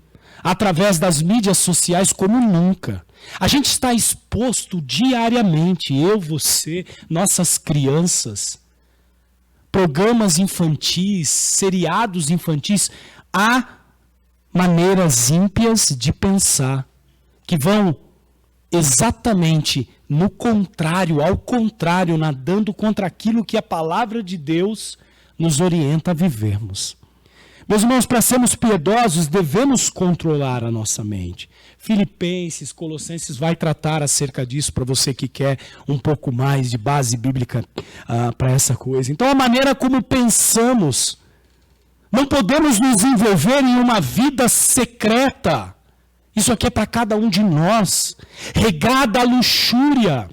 através das mídias sociais como nunca. A gente está exposto diariamente, eu, você, nossas crianças, programas infantis, seriados infantis, há maneiras ímpias de pensar, que vão exatamente no contrário, ao contrário, nadando contra aquilo que a palavra de Deus nos orienta a vivermos. Meus irmãos, para sermos piedosos, devemos controlar a nossa mente. Filipenses, Colossenses vai tratar acerca disso para você que quer um pouco mais de base bíblica para essa coisa. Então, a maneira como pensamos, não podemos nos envolver em uma vida secreta. Isso aqui é para cada um de nós, regada à luxúria,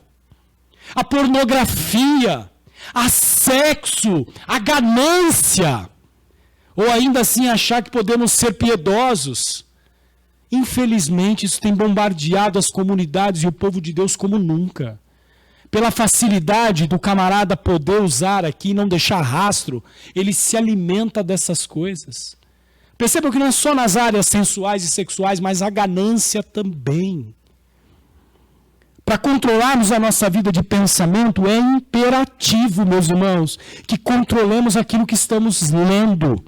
à pornografia, a sexo, a ganância. Ou ainda assim achar que podemos ser piedosos. Infelizmente, isso tem bombardeado as comunidades e o povo de Deus como nunca. Pela facilidade do camarada poder usar aqui e não deixar rastro, ele se alimenta dessas coisas. Percebam que não é só nas áreas sensuais e sexuais, mas a ganância também. Para controlarmos a nossa vida de pensamento, é imperativo, meus irmãos, que controlemos aquilo que estamos lendo,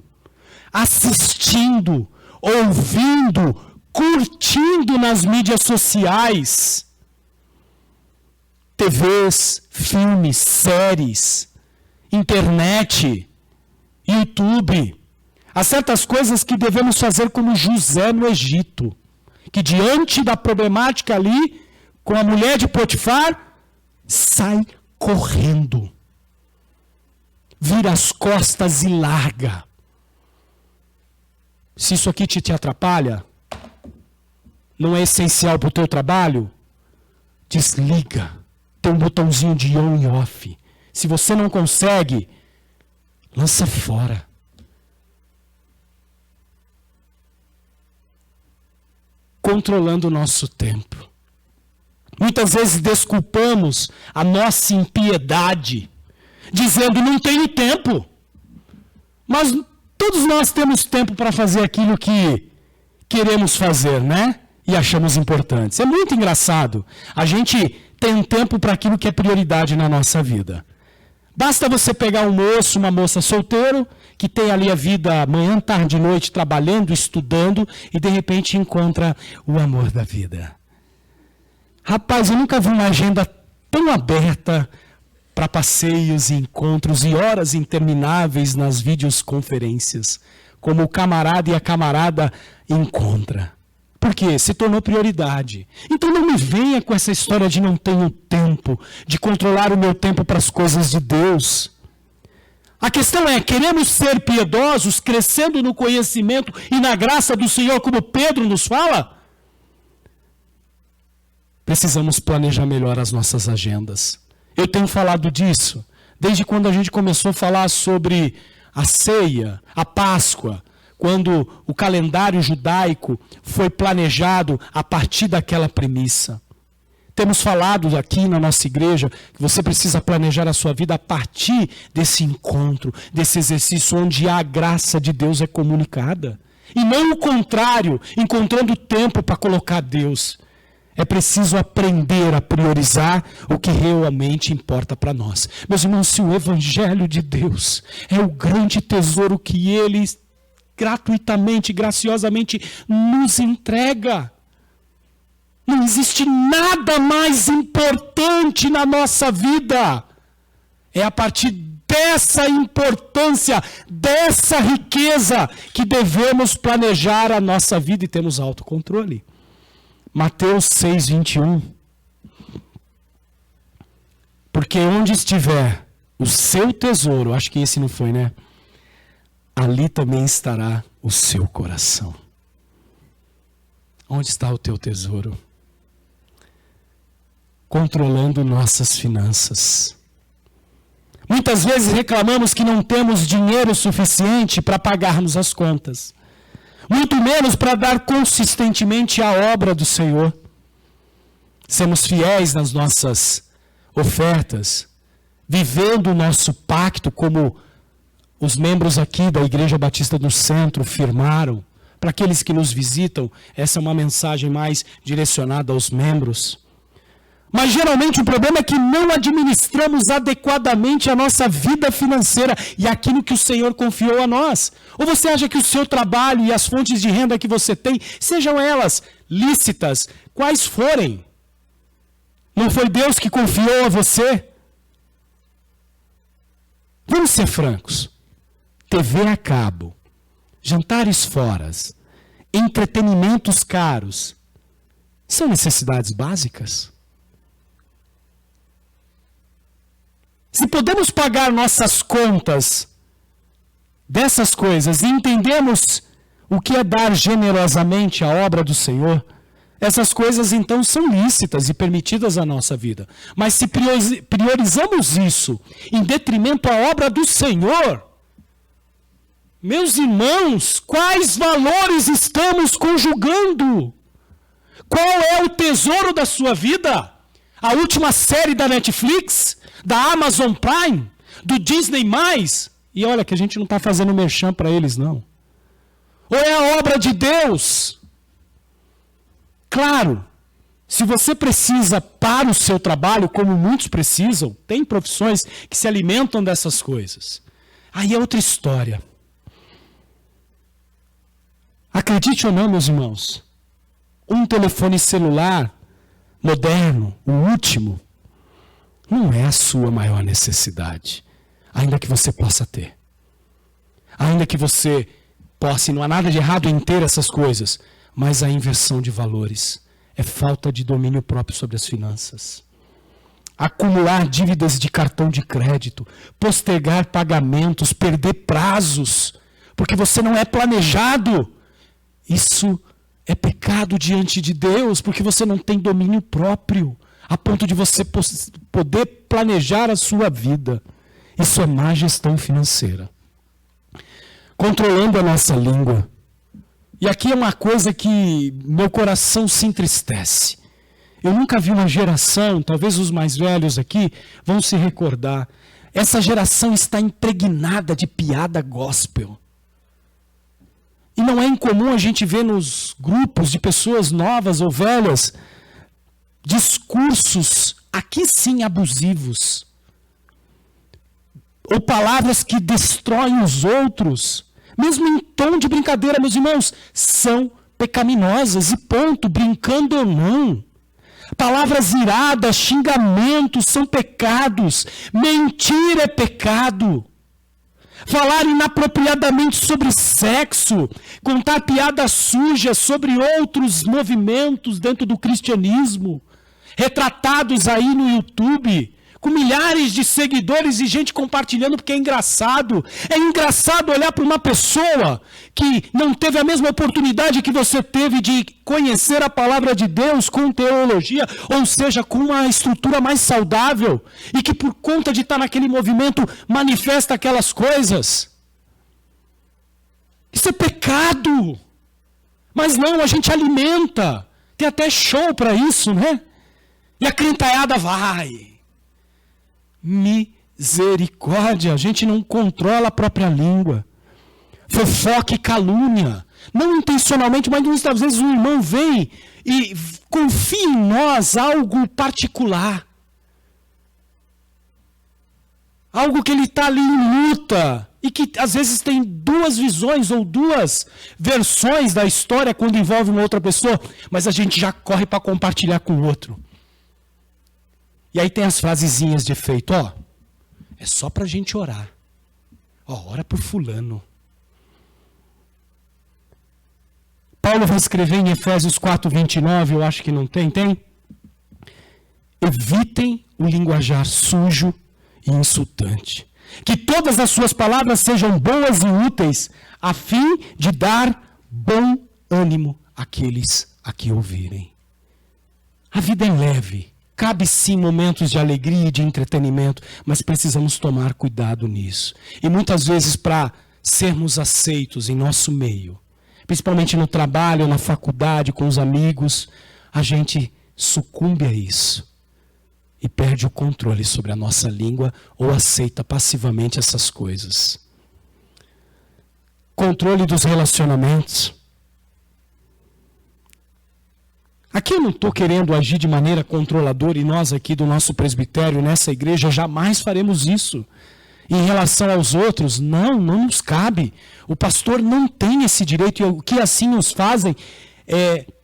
assistindo, ouvindo, curtindo nas mídias sociais. TVs, filmes, séries, internet, YouTube. Há certas coisas que devemos fazer como José no Egito, que diante da problemática ali, com a mulher de Potifar, sai correndo. Vira as costas e larga. Se isso aqui te atrapalha, não é essencial para o teu trabalho, desliga. Tem um botãozinho de on e off. Se você não consegue, lança fora. Controlando o nosso tempo. Muitas vezes desculpamos a nossa impiedade, dizendo, não tenho tempo. Mas todos nós temos tempo para fazer aquilo que queremos fazer, né? E achamos importantes. É muito engraçado. A gente tem tempo para aquilo que é prioridade na nossa vida. Basta você pegar um moço, uma moça solteiro, que tem ali a vida manhã, tarde e noite, trabalhando, estudando, e de repente encontra o amor da vida. Rapaz, eu nunca vi uma agenda tão aberta para passeios e encontros e horas intermináveis nas videoconferências, como o camarada e a camarada encontram. Por Por quê? Se tornou prioridade. Então não me venha com essa história de não tenho tempo, de controlar o meu tempo para as coisas de Deus. A questão é, queremos ser piedosos, crescendo no conhecimento e na graça do Senhor, como Pedro nos fala? Precisamos planejar melhor as nossas agendas. Eu tenho falado disso desde quando a gente começou a falar sobre a ceia, a Páscoa, quando o calendário judaico foi planejado a partir daquela premissa. Temos falado aqui na nossa igreja que você precisa planejar a sua vida a partir desse encontro, desse exercício onde a graça de Deus é comunicada. E não o contrário, encontrando tempo para colocar Deus. É preciso aprender a priorizar o que realmente importa para nós. Meus irmãos, se o Evangelho de Deus é o grande tesouro que Ele gratuitamente, graciosamente nos entrega, não existe nada mais importante na nossa vida. É a partir dessa importância, dessa riqueza, que devemos planejar a nossa vida e temos autocontrole. Mateus 6:21. Porque onde estiver o seu tesouro, acho que esse não foi, né? Ali também estará o seu coração. Onde está o teu tesouro? Controlando nossas finanças. Muitas vezes reclamamos que não temos dinheiro suficiente para pagarmos as contas. Muito menos para dar consistentemente à obra do Senhor. Sermos fiéis nas nossas ofertas, vivendo o nosso pacto como os membros aqui da Igreja Batista do Centro firmaram. Para aqueles que nos visitam, essa é uma mensagem mais direcionada aos membros. Mas geralmente o problema é que não administramos adequadamente a nossa vida financeira e aquilo que o Senhor confiou a nós. Ou você acha que o seu trabalho e as fontes de renda que você tem, sejam elas lícitas, quais forem, não foi Deus que confiou a você? Vamos ser francos. TV a cabo, jantares fora, entretenimentos caros, são necessidades básicas? Se podemos pagar nossas contas dessas coisas e entendemos o que é dar generosamente à obra do Senhor, essas coisas então são lícitas e permitidas à nossa vida. Mas se priorizamos isso em detrimento à obra do Senhor, meus irmãos, quais valores estamos conjugando? Qual é o tesouro da sua vida? A última série da Netflix? Da Amazon Prime? Do Disney+? E olha que a gente não está fazendo merchan para eles, não. Ou é a obra de Deus? Claro, se você precisa para o seu trabalho, como muitos precisam, tem profissões que se alimentam dessas coisas. Aí é outra história. Acredite ou não, meus irmãos, um telefone celular moderno, o último, não é a sua maior necessidade, ainda que você possa ter. Ainda que você possa, e não há nada de errado em ter essas coisas, mas a inversão de valores é falta de domínio próprio sobre as finanças. Acumular dívidas de cartão de crédito, postergar pagamentos, perder prazos, porque você não é planejado. Isso é pecado diante de Deus, porque você não tem domínio próprio, a ponto de você poder planejar a sua vida. Isso é má gestão financeira. Controlando a nossa língua. E aqui é uma coisa que meu coração se entristece. Eu nunca vi uma geração, talvez os mais velhos aqui vão se recordar, essa geração está impregnada de piada gospel. E não é incomum a gente ver nos grupos de pessoas novas ou velhas discursos, aqui sim, abusivos. Ou palavras que destroem os outros, mesmo em tom de brincadeira, meus irmãos, são pecaminosas e ponto, brincando ou não. Palavras iradas, xingamentos são pecados, mentir é pecado. falar inapropriadamente sobre sexo, contar piadas sujas sobre outros movimentos dentro do cristianismo, retratados aí no YouTube, com milhares de seguidores e gente compartilhando porque é engraçado. É engraçado olhar para uma pessoa que não teve a mesma oportunidade que você teve de conhecer a palavra de Deus com teologia, ou seja, com uma estrutura mais saudável, e que por conta de estar naquele movimento manifesta aquelas coisas. Isso é pecado. Mas não, a gente alimenta. Tem até show para isso, né? E a crentaiada vai. Misericórdia, a gente não controla a própria língua. Fofoca e calúnia. Não intencionalmente, mas muitas vezes o irmão vem e confia em nós algo particular. Algo que ele está ali em luta. E que às vezes tem duas visões ou duas versões da história quando envolve uma outra pessoa. Mas a gente já corre para compartilhar com o outro. E aí tem as frasezinhas de efeito, ó, é só para a gente orar. Ó, ora por fulano. Paulo vai escrever em Efésios 4:29, eu acho que não tem? Tem? Evitem o linguajar sujo e insultante. Que todas as suas palavras sejam boas e úteis, a fim de dar bom ânimo àqueles a que ouvirem. A vida é leve. Cabe sim momentos de alegria e de entretenimento, mas precisamos tomar cuidado nisso. E muitas vezes para sermos aceitos em nosso meio, principalmente no trabalho, na faculdade, com os amigos, a gente sucumbe a isso e perde o controle sobre a nossa língua ou aceita passivamente essas coisas. Controle dos relacionamentos. Aqui eu não estou querendo agir de maneira controladora e nós aqui do nosso presbitério, nessa igreja, jamais faremos isso. Em relação aos outros, não nos cabe. O pastor não tem esse direito e o que assim nos fazem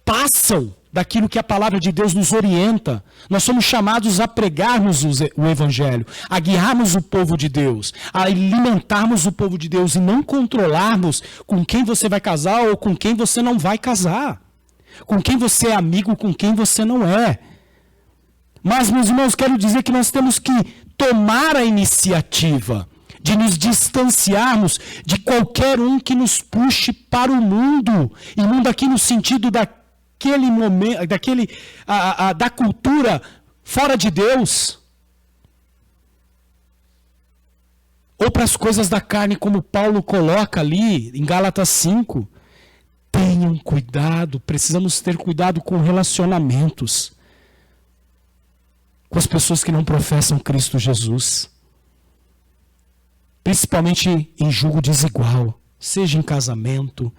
passam daquilo que a palavra de Deus nos orienta. Nós somos chamados a pregarmos o evangelho, a guiarmos o povo de Deus, a alimentarmos o povo de Deus e não controlarmos com quem você vai casar ou com quem você não vai casar. Com quem você é amigo, com quem você não é. Mas, meus irmãos, quero dizer que nós temos que tomar a iniciativa de nos distanciarmos de qualquer um que nos puxe para o mundo. E mundo aqui no sentido daquele momento, da cultura fora de Deus. Ou para as coisas da carne, como Paulo coloca ali em Gálatas 5. Tenham cuidado, precisamos ter cuidado com relacionamentos. Com as pessoas que não professam Cristo Jesus. Principalmente em julgo desigual. Seja em casamento,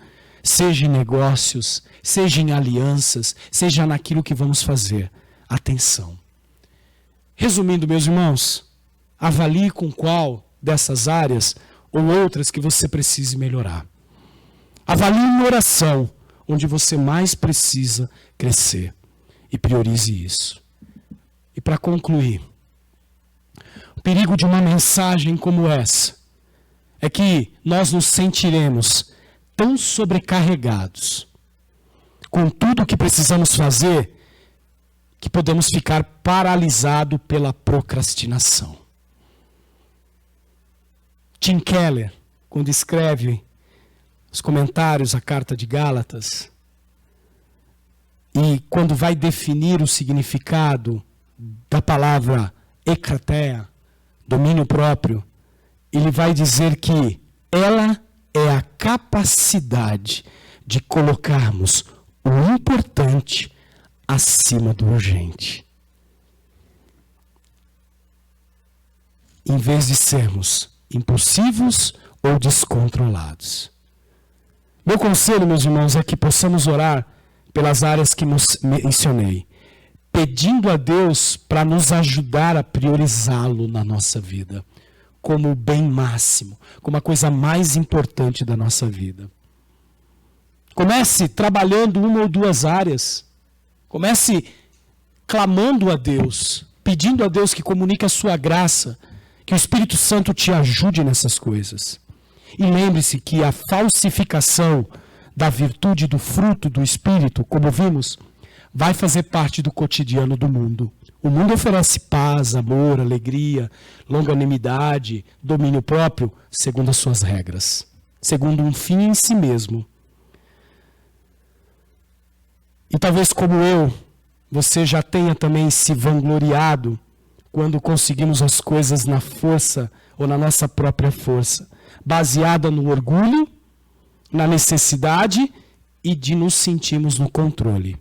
seja em negócios, seja em alianças, seja naquilo que vamos fazer. Atenção. Resumindo, meus irmãos, avalie com qual dessas áreas ou outras que você precise melhorar. Avalie uma oração onde você mais precisa crescer e priorize isso. E para concluir, o perigo de uma mensagem como essa é que nós nos sentiremos tão sobrecarregados com tudo o que precisamos fazer que podemos ficar paralisados pela procrastinação. Tim Keller, quando escreve os comentários à carta de Gálatas, e quando vai definir o significado da palavra ekrateia, domínio próprio, ele vai dizer que ela é a capacidade de colocarmos o importante acima do urgente. Em vez de sermos impulsivos ou descontrolados. Meu conselho, meus irmãos, é que possamos orar pelas áreas que mencionei, pedindo a Deus para nos ajudar a priorizá-lo na nossa vida, como o bem máximo, como a coisa mais importante da nossa vida. Comece trabalhando uma ou duas áreas. Comece clamando a Deus, pedindo a Deus que comunique a sua graça, que o Espírito Santo te ajude nessas coisas. E lembre-se que a falsificação da virtude do fruto do Espírito, como vimos, vai fazer parte do cotidiano do mundo. O mundo oferece paz, amor, alegria, longanimidade, domínio próprio, segundo as suas regras, segundo um fim em si mesmo. E talvez como eu, você já tenha também se vangloriado quando conseguimos as coisas na força ou na nossa própria força, baseada no orgulho, na necessidade e de nos sentirmos no controle.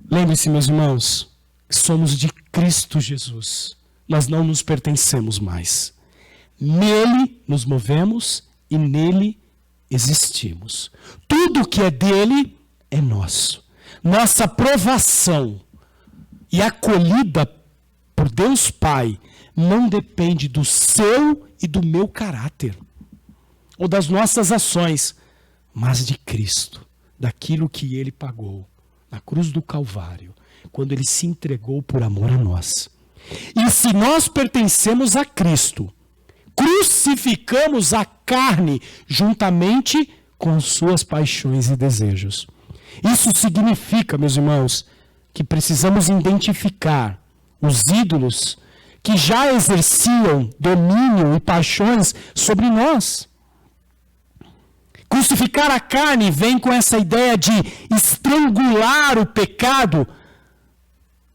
Lembre-se, meus irmãos, que somos de Cristo Jesus. Nós não nos pertencemos mais. Nele nos movemos e nele existimos. Tudo que é dele é nosso. Nossa aprovação e acolhida por Deus Pai não depende do seu e do meu caráter, ou das nossas ações, mas de Cristo, daquilo que Ele pagou na cruz do Calvário, quando Ele se entregou por amor a nós. E se nós pertencemos a Cristo, crucificamos a carne juntamente com suas paixões e desejos. Isso significa, meus irmãos, que precisamos identificar os ídolos que já exerciam domínio e paixões sobre nós. Crucificar a carne vem com essa ideia de estrangular o pecado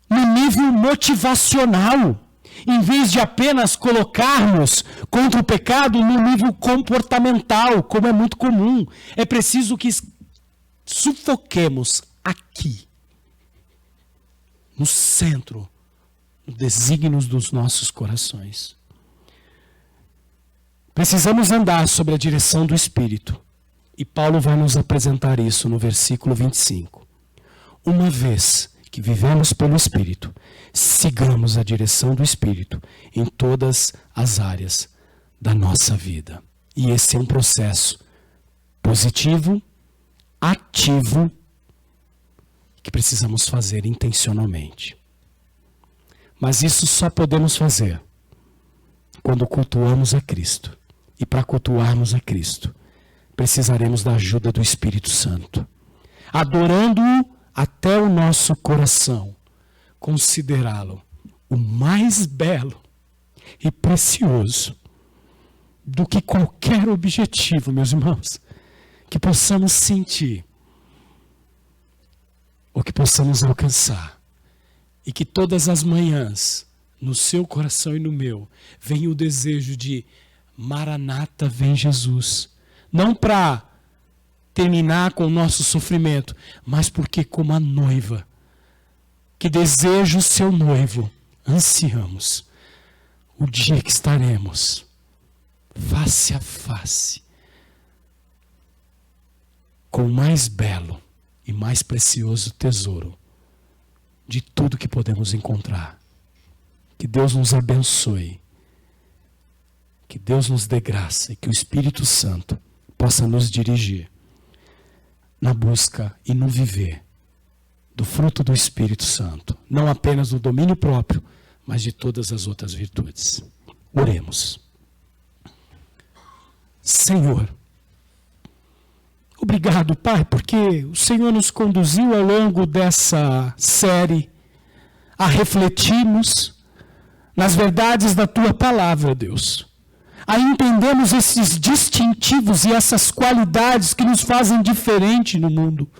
no nível motivacional, em vez de apenas colocarmos contra o pecado no nível comportamental, como é muito comum. É preciso que sufoquemos aqui, no centro, nos desígnios dos nossos corações. Precisamos andar sobre a direção do Espírito. E Paulo vai nos apresentar isso no versículo 25. Uma vez que vivemos pelo Espírito, sigamos a direção do Espírito em todas as áreas da nossa vida. E esse é um processo positivo, ativo, que precisamos fazer intencionalmente. Mas isso só podemos fazer quando cultuamos a Cristo. E para cultuarmos a Cristo, precisaremos da ajuda do Espírito Santo. Adorando-o até o nosso coração, considerá-lo o mais belo e precioso do que qualquer objetivo, meus irmãos, que possamos sentir ou que possamos alcançar. E que todas as manhãs, no seu coração e no meu, venha o desejo de Maranata, vem Jesus. Não para terminar com o nosso sofrimento, mas porque como a noiva, que deseja o seu noivo, ansiamos o dia que estaremos face a face com o mais belo e mais precioso tesouro de tudo que podemos encontrar. Que Deus nos abençoe, que Deus nos dê graça e que o Espírito Santo possa nos dirigir na busca e no viver do fruto do Espírito Santo, não apenas do domínio próprio, mas de todas as outras virtudes. Oremos. Senhor, obrigado, Pai, porque o Senhor nos conduziu ao longo dessa série a refletirmos nas verdades da Tua palavra, Deus. A entendermos esses distintivos e essas qualidades que nos fazem diferente no mundo.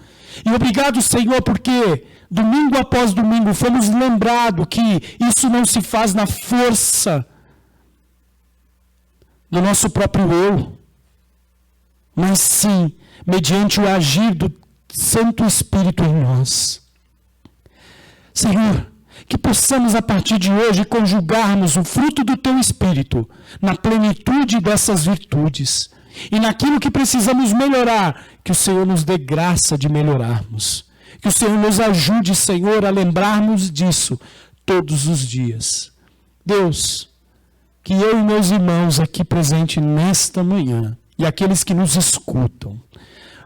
E obrigado, Senhor, porque domingo após domingo fomos lembrados que isso não se faz na força do nosso próprio eu, mas sim mediante o agir do Santo Espírito em nós. Senhor, que possamos a partir de hoje conjugarmos o fruto do Teu Espírito na plenitude dessas virtudes e naquilo que precisamos melhorar, que o Senhor nos dê graça de melhorarmos. Que o Senhor nos ajude, Senhor, a lembrarmos disso todos os dias. Deus, que eu e meus irmãos aqui presentes nesta manhã e aqueles que nos escutam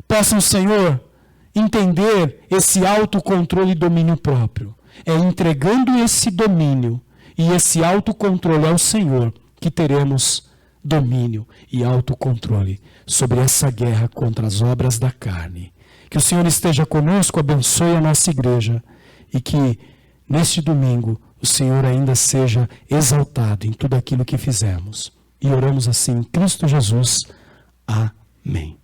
possam, Senhor, entender esse autocontrole e domínio próprio. É entregando esse domínio e esse autocontrole ao Senhor que teremos domínio e autocontrole sobre essa guerra contra as obras da carne. Que o Senhor esteja conosco, abençoe a nossa igreja e que neste domingo o Senhor ainda seja exaltado em tudo aquilo que fizemos. E oramos assim em Cristo Jesus. Amém.